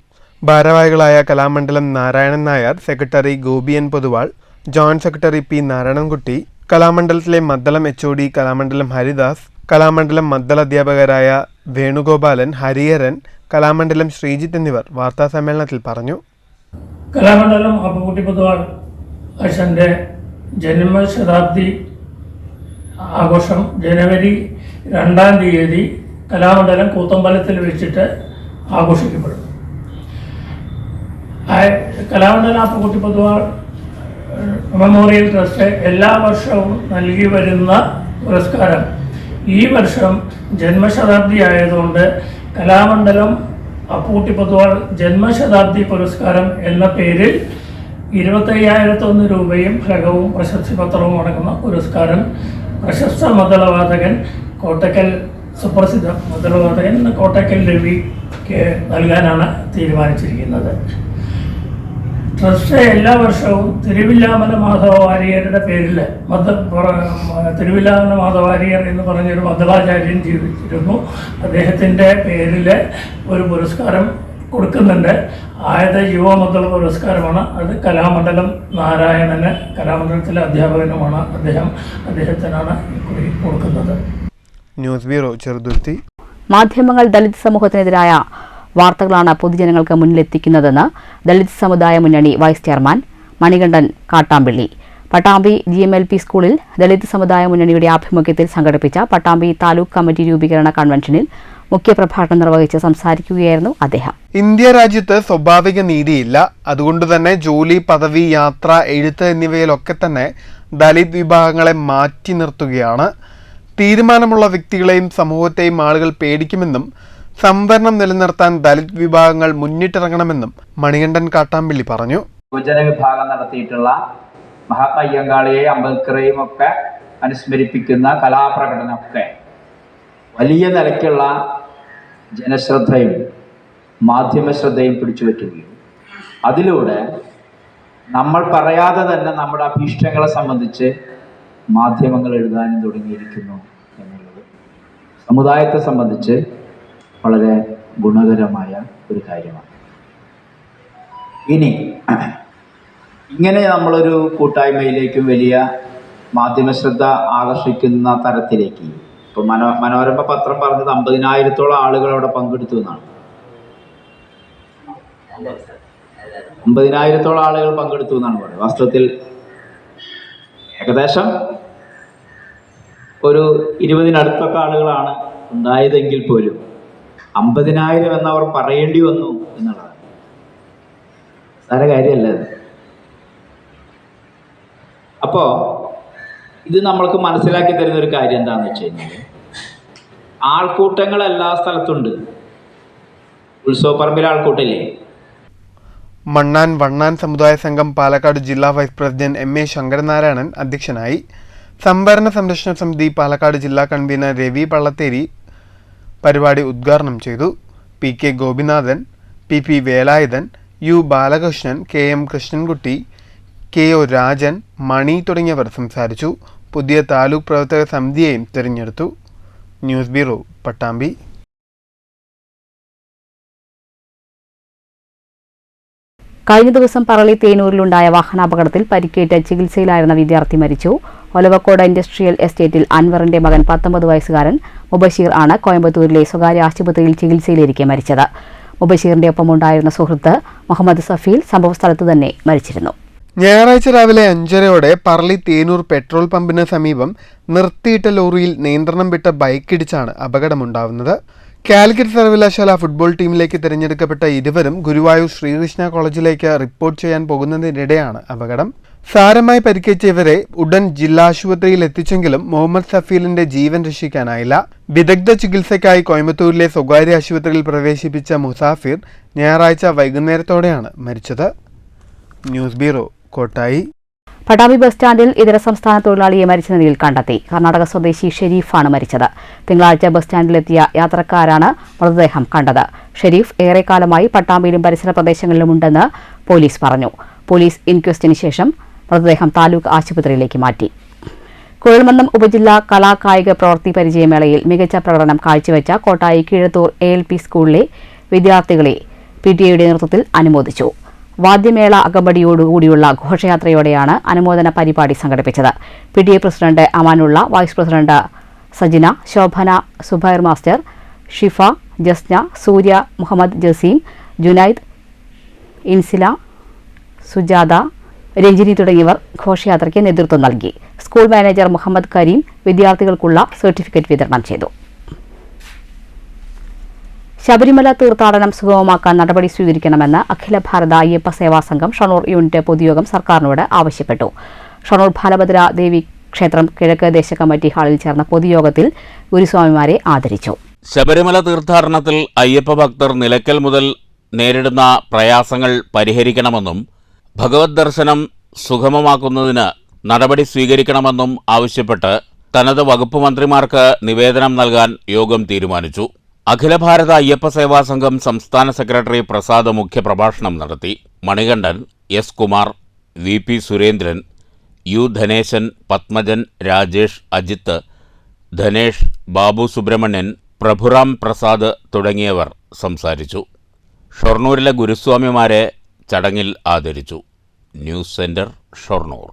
ഭാരവാഹികളായ Kalamandalam Narayanan Nair, secretary Gopi N Poduval, joint secretary P Narayanankutty, കലാമണ്ഡലത്തിലെ മദ്ദളം HOD കലാമണ്ഡലം ഹരിദാസ്, കലാമണ്ഡലം മദ്ദള അധ്യാപകരായ വേണുഗോപാലൻ, ഹരിഹരൻ, കലാമണ്ഡലം ശ്രീജിത്ത് എന്നിവർ വാർത്താസമ്മേളനത്തിൽ പറഞ്ഞു. കലാമണ്ഡലം അപ്പുകുട്ടി പൊതുവാൾ അച്ഛൻ്റെ ജന്മശതാബ്ദി ആഘോഷം ജനുവരി 2 കലാമണ്ഡലം കൂത്തമ്പലത്തിൽ വെച്ചിട്ട് ആഘോഷിക്കപ്പെടും. കലാമണ്ഡലം അപ്പുകുട്ടി പൊതുവാൾ മെമ്മോറിയൽ ട്രസ്റ്റ് എല്ലാ വർഷവും നൽകി വരുന്ന പുരസ്കാരം ഈ വർഷം ജന്മശതാബ്ദി ആയതുകൊണ്ട് കലാമണ്ഡലം അപ്പുകുട്ടി പൊതുവാൾ ജന്മശതാബ്ദി പുരസ്കാരം എന്ന പേരിൽ 25,001 രൂപയും ഫലകവും പ്രശസ്തി പത്രവും അടങ്ങുന്ന പുരസ്കാരം പ്രശസ്ത മദ്ദളവാദകൻ കോട്ടയ്ക്കൽ സുപ്രസിദ്ധ മദ്ദളവാദകൻ കോട്ടയ്ക്കൽ രവിക്ക് നൽകാനാണ് തീരുമാനിച്ചിരിക്കുന്നത്. ട്രസ്റ്റ് എല്ലാ വർഷവും തിരുവില്ലാമല മാധവ വാര്യരുടെ പേരിൽ തിരുവില്ലാമല മാധവ വാര്യർ എന്ന് പറഞ്ഞൊരു മദ്ദളാചാര്യൻ ജീവിച്ചിരുന്നു. അദ്ദേഹത്തിൻ്റെ പേരിൽ ഒരു പുരസ്കാരം കൊടുക്കുന്നുണ്ട്. ആയത് യുവ മദ്ദള പുരസ്കാരമാണ്. അത് കലാമണ്ഡലം നാരായണന്, കലാമണ്ഡലത്തിലെ അധ്യാപകനുമാണ് അദ്ദേഹത്തിനാണ് കൊടുക്കുന്നത്. News bureau, Cheruthuruthy. മാധ്യമങ്ങൾ ദളിത് സമൂഹത്തിനെതിരായ വാർത്തകളാണ് പൊതുജനങ്ങൾക്ക് മുന്നിലെത്തിക്കുന്നതെന്ന് ദളിത് സമുദായ മുന്നണി vice chairman Manikandan Kattampilly. Pattambi GMLP സ്കൂളിൽ ദളിത് സമുദായ മുന്നണിയുടെ ആഭിമുഖ്യത്തിൽ സംഘടിപ്പിച്ച പട്ടാമ്പി താലൂക്ക് കമ്മിറ്റി രൂപീകരണ കൺവെൻഷനിൽ മുഖ്യപ്രഭാഷണം നിർവഹിച്ച് സംസാരിക്കുകയായിരുന്നു അദ്ദേഹം. ഇന്ത്യ രാജ്യത്ത് സ്വാഭാവിക നീതിയില്ല. അതുകൊണ്ടുതന്നെ ജോലി, പദവി, യാത്ര, എഴുത്ത് എന്നിവയിലൊക്കെ തന്നെ ദളിത് വിഭാഗങ്ങളെ മാറ്റി നിർത്തുകയാണ്. തീരുമാനമുള്ള വ്യക്തികളെയും സമൂഹത്തെയും ആളുകൾ പേടിക്കുമെന്നും സംവരണം നിലനിർത്താൻ ദളിത് വിഭാഗങ്ങൾ മുന്നിട്ടിറങ്ങണമെന്നും മണികണ്ഠൻ കാട്ടാമ്പിള്ളി പറഞ്ഞു. യുവജന വിഭാഗം നടത്തിയിട്ടുള്ള മഹാത്മാ അയ്യങ്കാളിയെയും അംബേദ്കറെയും ഒക്കെ അനുസ്മരിപ്പിക്കുന്ന കലാപ്രകടനമൊക്കെ വലിയ നിലയ്ക്കുള്ള ജനശ്രദ്ധയും മാധ്യമശ്രദ്ധയും പിടിച്ചുപറ്റുകയും അതിലൂടെ നമ്മൾ പറയാതെ തന്നെ നമ്മുടെ അഭീഷ്ടങ്ങളെ സംബന്ധിച്ച് മാധ്യമങ്ങൾ എഴുതാനും തുടങ്ങിയിരിക്കുന്നു എന്നുള്ളത് സമുദായത്തെ സംബന്ധിച്ച് വളരെ ഗുണകരമായ ഒരു കാര്യമാണ്. ഇനി ഇങ്ങനെ നമ്മളൊരു കൂട്ടായ്മയിലേക്കും വലിയ മാധ്യമശ്രദ്ധ ആകർഷിക്കുന്ന തരത്തിലേക്ക് ഇപ്പോൾ മനോരമ പത്രം പറഞ്ഞത് 50,000-ഓളം ആളുകൾ അവിടെ പങ്കെടുത്തു എന്നാണ്. 50,000-ഓളം ആളുകൾ പങ്കെടുത്തു എന്നാണ് പറയുന്നത്. വാസ്തവത്തിൽ ഏകദേശം ഒരു 20-നടുത്തൊക്കെ ആളുകളാണ് ഉണ്ടായതെങ്കിൽ പോലും 50,000 എന്നവർ പറയേണ്ടി വന്നു എന്നുള്ളതാണ് സാര കാര്യമല്ല അത്. അപ്പോൾ ഇത് നമ്മൾക്ക് മനസ്സിലാക്കി തരുന്ന ഒരു കാര്യം എന്താണെന്ന് വെച്ച് കഴിഞ്ഞാൽ ആൾക്കൂട്ടങ്ങൾ എല്ലാ സ്ഥലത്തുണ്ട്. ഉത്സവപ്പറമ്പിലെ ആൾക്കൂട്ടില്ലേ? മണ്ണാൻ വണ്ണാൻ സമുദായ സംഘം പാലക്കാട് ജില്ലാ വൈസ് പ്രസിഡന്റ് MA ശങ്കരനാരായണൻ അധ്യക്ഷനായി. സംഭരണ സംരക്ഷണ സമിതി പാലക്കാട് ജില്ലാ കൺവീനർ രവി പള്ളത്തേരി പരിപാടി ഉദ്ഘാടനം ചെയ്തു. PK Gopinathan, PP Velayudhan, U Balakrishnan, KM Krishnankutty, KO Rajan, മണി തുടങ്ങിയവർ സംസാരിച്ചു. പുതിയ താലൂക്ക് പ്രവർത്തക സമിതിയെയും തിരഞ്ഞെടുത്തു. News bureau, Pattambi. കഴിഞ്ഞ ദിവസം പറളി തേനൂരിലുണ്ടായ വാഹനാപകടത്തിൽ പരിക്കേറ്റ് ചികിത്സയിലായിരുന്ന വിദ്യാർത്ഥി മരിച്ചു. ഒലവക്കോട് ഇൻഡസ്ട്രിയൽ എസ്റ്റേറ്റിൽ അൻവറിന്റെ മകൻ 19 വയസ്സുകാരൻ മുബഷീർ ആണ് കോയമ്പത്തൂരിലെ സ്വകാര്യ ആശുപത്രിയിൽ ചികിത്സയിലിരിക്കെ മരിച്ചത്. മുബഷീറിന്റെ ഒപ്പമുണ്ടായിരുന്ന സുഹൃത്ത് മുഹമ്മദ് സഫീൽ സംഭവസ്ഥലത്ത് തന്നെ മരിച്ചിരുന്നു. ഞായറാഴ്ച രാവിലെ 5:30 പറളി തേനൂർ പെട്രോൾ പമ്പിന് സമീപം നിർത്തിയിട്ട ലോറിയിൽ നിയന്ത്രണം വിട്ട ബൈക്കിടിച്ചാണ് അപകടമുണ്ടാവുന്നത്. കാലിക്കറ്റ് സർവകലാശാല ഫുട്ബോൾ ടീമിലേക്ക് തിരഞ്ഞെടുക്കപ്പെട്ട ഇരുവരും ഗുരുവായൂർ ശ്രീകൃഷ്ണ കോളേജിലേക്ക് റിപ്പോർട്ട് ചെയ്യാൻ പോകുന്നതിനിടെയാണ് അപകടം. സാരമായി പരിക്കേറ്റ ഇവരെ ഉടൻ ജില്ലാ ആശുപത്രിയിൽ എത്തിച്ചെങ്കിലും മുഹമ്മദ് സഫീലിന്റെ ജീവൻ രക്ഷിക്കാനായില്ല. വിദഗ്ധ ചികിത്സയ്ക്കായി കോയമ്പത്തൂരിലെ സ്വകാര്യ ആശുപത്രിയിൽ പ്രവേശിപ്പിച്ച മുസാഫിർ ഞായറാഴ്ച വൈകുന്നേരത്തോടെയാണ് മരിച്ചത്. News bureau, Kottayi. Pattambi bus സ്റ്റാൻഡിൽ ഇതര സംസ്ഥാന തൊഴിലാളിയെ മരിച്ച നിലയിൽ കണ്ടെത്തി. കർണാടക സ്വദേശി ഷെരീഫാണ് മരിച്ചത്. തിങ്കളാഴ്ച ബസ് സ്റ്റാൻഡിലെത്തിയ യാത്രക്കാരാണ് മൃതദേഹം കണ്ടത്. ഷെരീഫ് ഏറെക്കാലമായി പട്ടാമ്പിയിലും പരിസര പ്രദേശങ്ങളിലുമുണ്ടെന്ന് പോലീസ് പറഞ്ഞു. പോലീസ് ഇൻക്വസ്റ്റിന് ശേഷം മൃതദേഹം താലൂക്ക് ആശുപത്രിയിലേക്ക് മാറ്റി. കുഴൽമന്ദം ഉപജില്ലാ കലാകായിക പ്രവൃത്തി പരിചയമേളയിൽ മികച്ച പ്രകടനം കാഴ്ചവെച്ച കോട്ടായി കീഴത്തൂർ ALP സ്കൂളിലെ വിദ്യാർത്ഥികളെ PTA നേതൃത്വത്തിൽ അനുമോദിച്ചു. വാദ്യമേള അകമ്പടിയോടുകൂടിയുള്ള ഘോഷയാത്രയോടെയാണ് അനുമോദന പരിപാടി സംഘടിപ്പിച്ചത്. PTA president Amanulla, vice president Sajina, Shobhana, Zubair master, Shifa, Jasna, Surya, Muhammad Jaseem, Junaid, Insila, Sujatha, Ranjini തുടങ്ങിയവർ ഘോഷയാത്രയ്ക്ക് നേതൃത്വം നൽകി. സ്കൂൾ മാനേജർ മുഹമ്മദ് കരീം വിദ്യാർത്ഥികൾക്കുള്ള സർട്ടിഫിക്കറ്റ് വിതരണം ചെയ്തു. ശബരിമല തീർത്ഥാടനം സുഗമമാക്കാൻ നടപടി സ്വീകരിക്കണമെന്ന് അഖില ഭാരത അയ്യപ്പ സേവാ സംഘം ഷൊർണൂർ യൂണിറ്റ് പൊതുയോഗം സർക്കാരിനോട് ആവശ്യപ്പെട്ടു. ഷൊർണൂർ ബാലഭദ്ര ദേവി ക്ഷേത്രം കിഴക്ക് ദേശ കമ്മിറ്റി ഹാളിൽ ചേർന്ന പൊതുയോഗത്തിൽ ഗുരുസ്വാമിമാരെ ആദരിച്ചു. ശബരിമല തീർത്ഥാടനത്തിൽ അയ്യപ്പ ഭക്തർ നിലയ്ക്കൽ മുതൽ നേരിടുന്ന പ്രയാസങ്ങൾ പരിഹരിക്കണമെന്നും ഭഗവത് ദർശനം സുഗമമാക്കുന്നതിന് നടപടി സ്വീകരിക്കണമെന്നും ആവശ്യപ്പെട്ട് തനത് വകുപ്പ് മന്ത്രിമാർക്ക് നിവേദനം നൽകാൻ യോഗം തീരുമാനിച്ചു. അഖില ഭാരത അയ്യപ്പ സേവാ സംഘം സംസ്ഥാന സെക്രട്ടറി പ്രസാദ് മുഖ്യപ്രഭാഷണം നടത്തി. Manikandan, S. Kumar, VP Surendran, U. Dhaneshan, Padmajan, Rajesh, Ajith, Dhanesh, Babu Subramanian, Prabhuram Prasad തുടങ്ങിയവർ സംസാരിച്ചു. ഷൊർണൂരിലെ ഗുരുസ്വാമിമാരെ ചടങ്ങിൽ ആദരിച്ചു. News centre, Shoranur.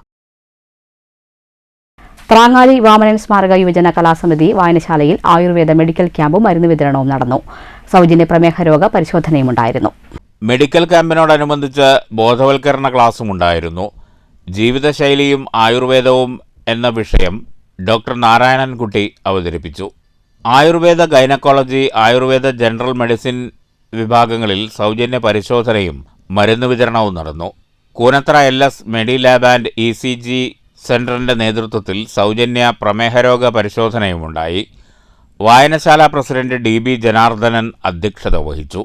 പ്രാങ്ങാലി വാമനൻ സ്മാരക യുവജന കലാസമിതി വായനശാലയിൽ ആയുർവേദ മെഡിക്കൽ ക്യാമ്പും മരുന്ന് വിതരണവും നടന്നു. സൗജന്യ പ്രമേഹ രോഗ പരിശോധനയുമുണ്ടായിരുന്നു. മെഡിക്കൽ ക്യാമ്പിനോടനുബന്ധിച്ച് ബോധവൽക്കരണ ക്ലാസുമുണ്ടായിരുന്നു. ജീവിതശൈലിയും ആയുർവേദവും എന്ന വിഷയം ഡോക്ടർ നാരായണൻകുട്ടി അവതരിപ്പിച്ചു. Ayurveda gynaecology, Ayurveda general medicine വിഭാഗങ്ങളിൽ സൗജന്യ പരിശോധനയും മരുന്ന് വിതരണവും നടന്നു. കൂനത്ര LS മെഡി ലാബ് ആൻഡ് ECG സെന്ററിന്റെ നേതൃത്വത്തിൽ സൗജന്യ പ്രമേഹരോഗ പരിശോധനയുമുണ്ടായി. വായനശാല പ്രസിഡന്റ് DB ജനാർദ്ദനൻ അധ്യക്ഷത വഹിച്ചു.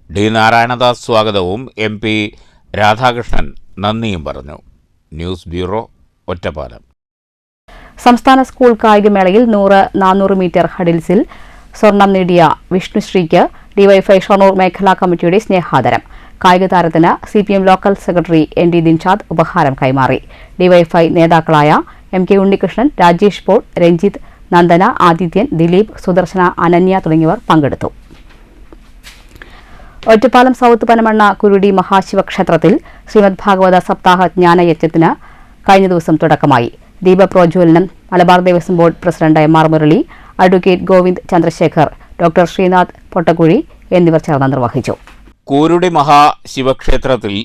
D. നാരായണദാസ് സ്വാഗതവും MP രാധാകൃഷ്ണൻ നന്ദിയും പറഞ്ഞു. News bureau, Ottapalam. സംസ്ഥാന സ്കൂൾ കായികമേളയിൽ 100, 400 മീറ്റർ ഹഡിൽസിൽ സ്വർണം നേടിയ വിഷ്ണുശ്രീക്ക് ഡിവൈഎഫ്ഐ ഷൊർണൂർ മേഖലാ കമ്മിറ്റിയുടെ സ്നേഹാദരം. കായിക താരത്തിന് CPM local secretary ND Dinshad ഉപഹാരം കൈമാറി. ഡിവൈഎഫ്ഐ നേതാക്കളായ MK ഉണ്ണികൃഷ്ണൻ, രാജേഷ് പോൾ, രഞ്ജിത്ത്, നന്ദന, ആദിത്യൻ, ദിലീപ്, സുദർശന, അനന്യ തുടങ്ങിയവർ പങ്കെടുത്തു. ഒറ്റപ്പാലം സൗത്ത് പനമണ്ണ കുരുടി മഹാശിവക്ഷേത്രത്തിൽ ശ്രീമദ് ഭാഗവത സപ്താഹ ജ്ഞാനയജ്ഞത്തിന് കഴിഞ്ഞ ദിവസം തുടക്കമായി. ദീപപ്രോജ്വലനം Malabar Devaswom board president MR Murali, advocate Govind Chandrasekhar, doctor Srinath Pottakuzhi എന്നിവർ ചേർന്ന് നിർവഹിച്ചു. കൂരുടി മഹാശിവക്ഷേത്രത്തിൽ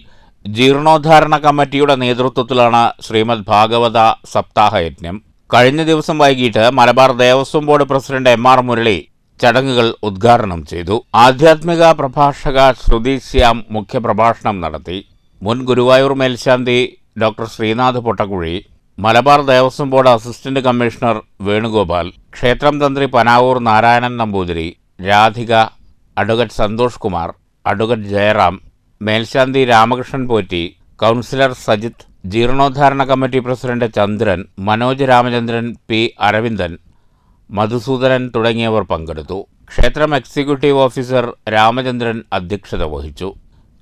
ജീർണോദ്ധാരണ കമ്മിറ്റിയുടെ നേതൃത്വത്തിലാണ് ശ്രീമദ് ഭാഗവത സപ്താഹയജ്ഞം. കഴിഞ്ഞ ദിവസം വൈകിട്ട് Malabar Devaswom board president MR Murali ചടങ്ങുകൾ ഉദ്ഘാടനം ചെയ്തു. ആധ്യാത്മിക പ്രഭാഷക ശ്രുതി ശ്യാം മുഖ്യപ്രഭാഷണം നടത്തി. മുൻ ഗുരുവായൂർ മേൽശാന്തി doctor Srinath Pottakuzhi, Malabar Devaswom board assistant commissioner Venugopal, ക്ഷേത്രം തന്ത്രി പനാവൂർ നാരായണൻ നമ്പൂതിരി, രാധിക, അഡ്വക്കേറ്റ് സന്തോഷ് കുമാർ, അഡ്വക്കേറ്റ് ജയറാം, മേൽശാന്തി രാമകൃഷ്ണൻ പോറ്റി, കൗൺസിലർ സജിത്ത്, ജീർണോദ്ധാരണ committee president Chandran, Manoj Ramachandran, P. Aravindan, Madhusudanan തുടങ്ങിയവർ പങ്കെടുത്തു. ക്ഷേത്രം എക്സിക്യൂട്ടീവ് ഓഫീസർ രാമചന്ദ്രൻ അധ്യക്ഷത വഹിച്ചു.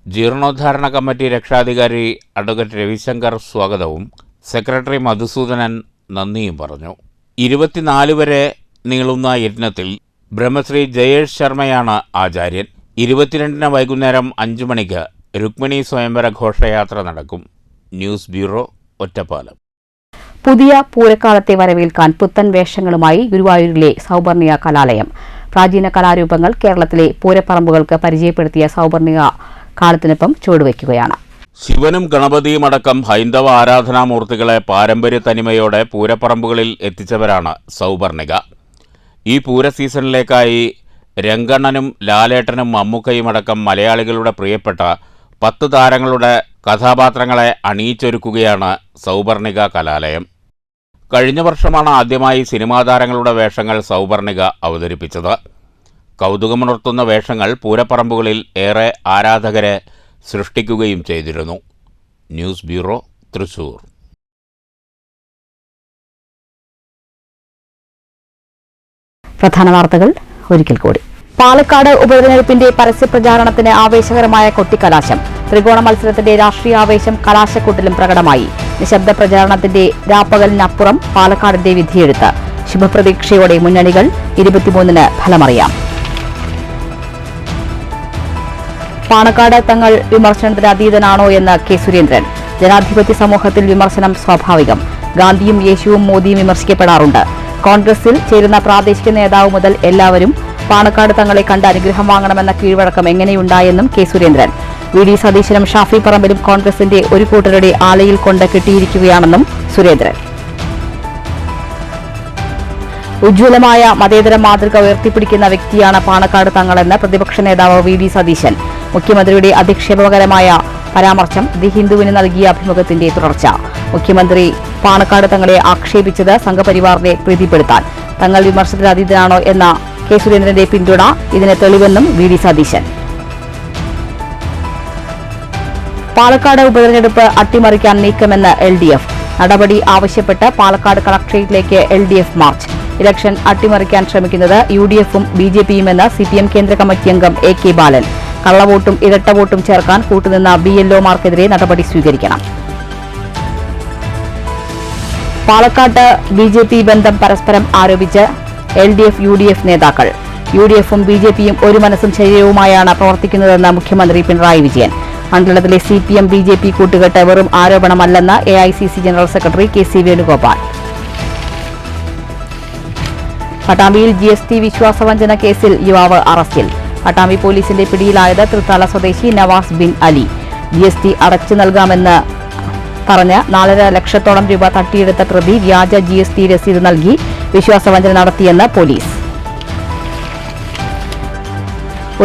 ജീർണോദ്ധാരണ കമ്മിറ്റി രക്ഷാധികാരി അഡ്വക്കേറ്റ് രവിശങ്കർ സ്വാഗതവും സെക്രട്ടറി മധുസൂദനൻ നന്ദിയും പറഞ്ഞു. 24 വരെ നീളുന്ന യജ്ഞത്തിൽ ബ്രഹ്മശ്രീ ജയേഷ് ശർമ്മയാണ് ആചാര്യൻ. 22-ന് വൈകുന്നേരം 5 മണിക്ക് രുക്മിണി സ്വയംവര ഘോഷയാത്ര നടക്കും. News bureau, Ottapalam. പുതിയ പൂരക്കാലത്തെ വരവേൽക്കാൻ പുത്തൻ വേഷങ്ങളുമായി ഗുരുവായൂരിലെ സൗപർണിക കലാലയം. പ്രാചീന കലാരൂപങ്ങൾ കേരളത്തിലെ പൂരപ്പറമ്പുകൾക്ക് പരിചയപ്പെടുത്തിയ സൗപർണിക കാലത്തിനൊപ്പം ചുവടുവയ്ക്കുകയാണ്. ശിവനും ഗണപതിയുമടക്കം ഹൈന്ദവ ആരാധനാമൂർത്തികളെ പാരമ്പര്യ തനിമയോടെ പൂരപ്പറമ്പുകളിൽ എത്തിച്ചവരാണ് സൗപർണിക. ഈ പൂര സീസണിലേക്കായി രംഗണ്ണനും ലാലേട്ടനും മമ്മൂക്കയുമടക്കം മലയാളികളുടെ പ്രിയപ്പെട്ട 10 താരങ്ങളുടെ കഥാപാത്രങ്ങളെ അണിയിച്ചൊരുക്കുകയാണ് സൗപർണിക കലാലയം. കഴിഞ്ഞ വർഷമാണ് ആദ്യമായി സിനിമാ താരങ്ങളുടെ വേഷങ്ങൾ സൗപർണിക അവതരിപ്പിച്ചത്. കൗതുകമുണർത്തുന്ന വേഷങ്ങൾ പൂരപ്പറമ്പുകളിൽ ഏറെ ആരാധകരെ സൃഷ്ടിക്കുകയും ചെയ്തിരുന്നു. News bureau, Thrissur. പ്രധാന വാർത്തകൾ ഒരിക്കൽ കൂടി. പാലക്കാട് ഉപതെരഞ്ഞെടുപ്പിന്റെ പരസ്യപ്രചാരണത്തിന് ആവേശകരമായ കൊട്ടിക്കലാശം. ത്രികോണ മത്സരത്തിന്റെ രാഷ്ട്രീയ ആവേശം കലാശക്കൂട്ടിലും പ്രകടമായി. നിശബ്ദ പ്രചാരണത്തിന്റെ രാപ്പകലിനപ്പുറം പാലക്കാടിന്റെ വിധിയെഴുത്ത്. ശുഭപ്രതീക്ഷയോടെ മുന്നണികൾ. 23-ന് ഫലമറിയാം. പാണക്കാട് തങ്ങൾ വിമർശനത്തിന് അതീതനാണോ എന്ന് K. സുരേന്ദ്രൻ. ജനാധിപത്യ സമൂഹത്തിൽ വിമർശനം സ്വാഭാവികം. ഗാന്ധിയും യേശുവും മോദിയും വിമർശിക്കപ്പെടാറുണ്ട്. കോൺഗ്രസിൽ ചേരുന്ന പ്രാദേശിക നേതാവ് മുതൽ എല്ലാവരും പാണക്കാട് തങ്ങളെ കണ്ട് അനുഗ്രഹം വാങ്ങണമെന്ന കീഴ്വഴക്കം എങ്ങനെയുണ്ടായെന്നും K. സുരേന്ദ്രൻ. VD സതീശനും ഷാഫി പറമ്പിലും കോൺഗ്രസിന്റെ ഒരു കൂട്ടരുടെ ആലയിൽ കൊണ്ട് കെട്ടിയിരിക്കുകയാണെന്നും സുരേന്ദ്രൻ. ഉജ്ജ്വലമായ മതേതര മാതൃക ഉയർത്തിപ്പിടിക്കുന്ന വ്യക്തിയാണ് പാണക്കാട് തങ്ങളെന്ന് പ്രതിപക്ഷ നേതാവ് VD സതീശൻ. മുഖ്യമന്ത്രിയുടെ അധിക്ഷേപകരമായ പരാമർശം ദി ഹിന്ദുവിന് നൽകിയ അഭിമുഖത്തിന്റെ തുടർച്ച. മുഖ്യമന്ത്രി പാണക്കാട് തങ്ങളെ ആക്ഷേപിച്ചത് സംഘപരിവാറിനെ പ്രീതിപ്പെടുത്താൻ. തങ്ങൾ വിമർശനത്തിന് അതീതനാണോ എന്ന K. സുരേന്ദ്രന്റെ പിന്തുണ ഇതിന് തെളിവെന്നും VD സതീശൻ. പാലക്കാട് ഉപതെരഞ്ഞെടുപ്പ് അട്ടിമറിക്കാൻ നീക്കമെന്ന് LDF. നടപടി ആവശ്യപ്പെട്ട് പാലക്കാട് കളക്ടറേറ്റിലേക്ക് LDF മാർച്ച്. ഇലക്ഷൻ അട്ടിമറിക്കാൻ ശ്രമിക്കുന്നത് UDF-ഉം BJP-യുമെന്ന് CPM കേന്ദ്ര കമ്മിറ്റി അംഗം AK ബാലൻ. കള്ളവോട്ടും ഇരട്ട വോട്ടും ചേർക്കാൻ കൂട്ടുനിന്ന BLO-മാർക്കെതിരെ നടപടി സ്വീകരിക്കണം. പാലക്കാട്ട് BJP ബന്ധം പരസ്പരം ആരോപിച്ച് LDF UDF നേതാക്കൾ. UDF-ഉം BJP-യും ഒരു മനസ്സും ശരീരവുമായാണ് പ്രവർത്തിക്കുന്നതെന്ന് മുഖ്യമന്ത്രി പിണറായി വിജയൻ. മണ്ഡലത്തിലെ CPM BJP കൂട്ടുകെട്ട് വെറും ആരോപണമല്ലെന്ന് AICC general secretary KC Venugopal. പട്ടാമ്പിയിൽ GST വിശ്വാസവഞ്ചന കേസിൽ യുവാവ് അറസ്റ്റിൽ. പട്ടാമ്പി പോലീസിന്റെ പിടിയിലായത് തൃത്താല സ്വദേശി നവാസ് ബിൻ അലി. GST അടച്ചു നൽകാമെന്ന് പറഞ്ഞ് 4.5 ലക്ഷത്തോളം രൂപ തട്ടിയെടുത്ത പ്രതി വ്യാജ GST രസീത് നൽകി വിശ്വാസവഞ്ചന നടത്തിയെന്ന് പോലീസ്.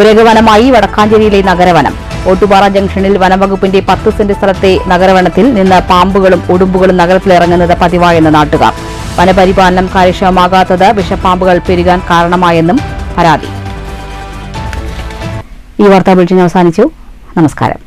ഉരകവനമായി വടക്കാഞ്ചേരിയിലെ നഗരവനം. ഓട്ടുപാറ ജംഗ്ഷനിൽ വനംവകുപ്പിന്റെ 10 സെന്റ് സ്ഥലത്തെ നഗരവനത്തിൽ നിന്ന് പാമ്പുകളും ഉടുമ്പുകളും നഗരത്തിലിറങ്ങുന്നത് പതിവായെന്ന് നാട്ടുകാർ. വനപരിപാലനം കാര്യക്ഷമമാകാത്തത് വിഷപ്പാമ്പുകൾ പെരുകാൻ കാരണമായെന്നും പരാതി. ഈ വാർത്താ ബുള്ളറ്റിൻ അവസാനിച്ചു. നമസ്കാരം.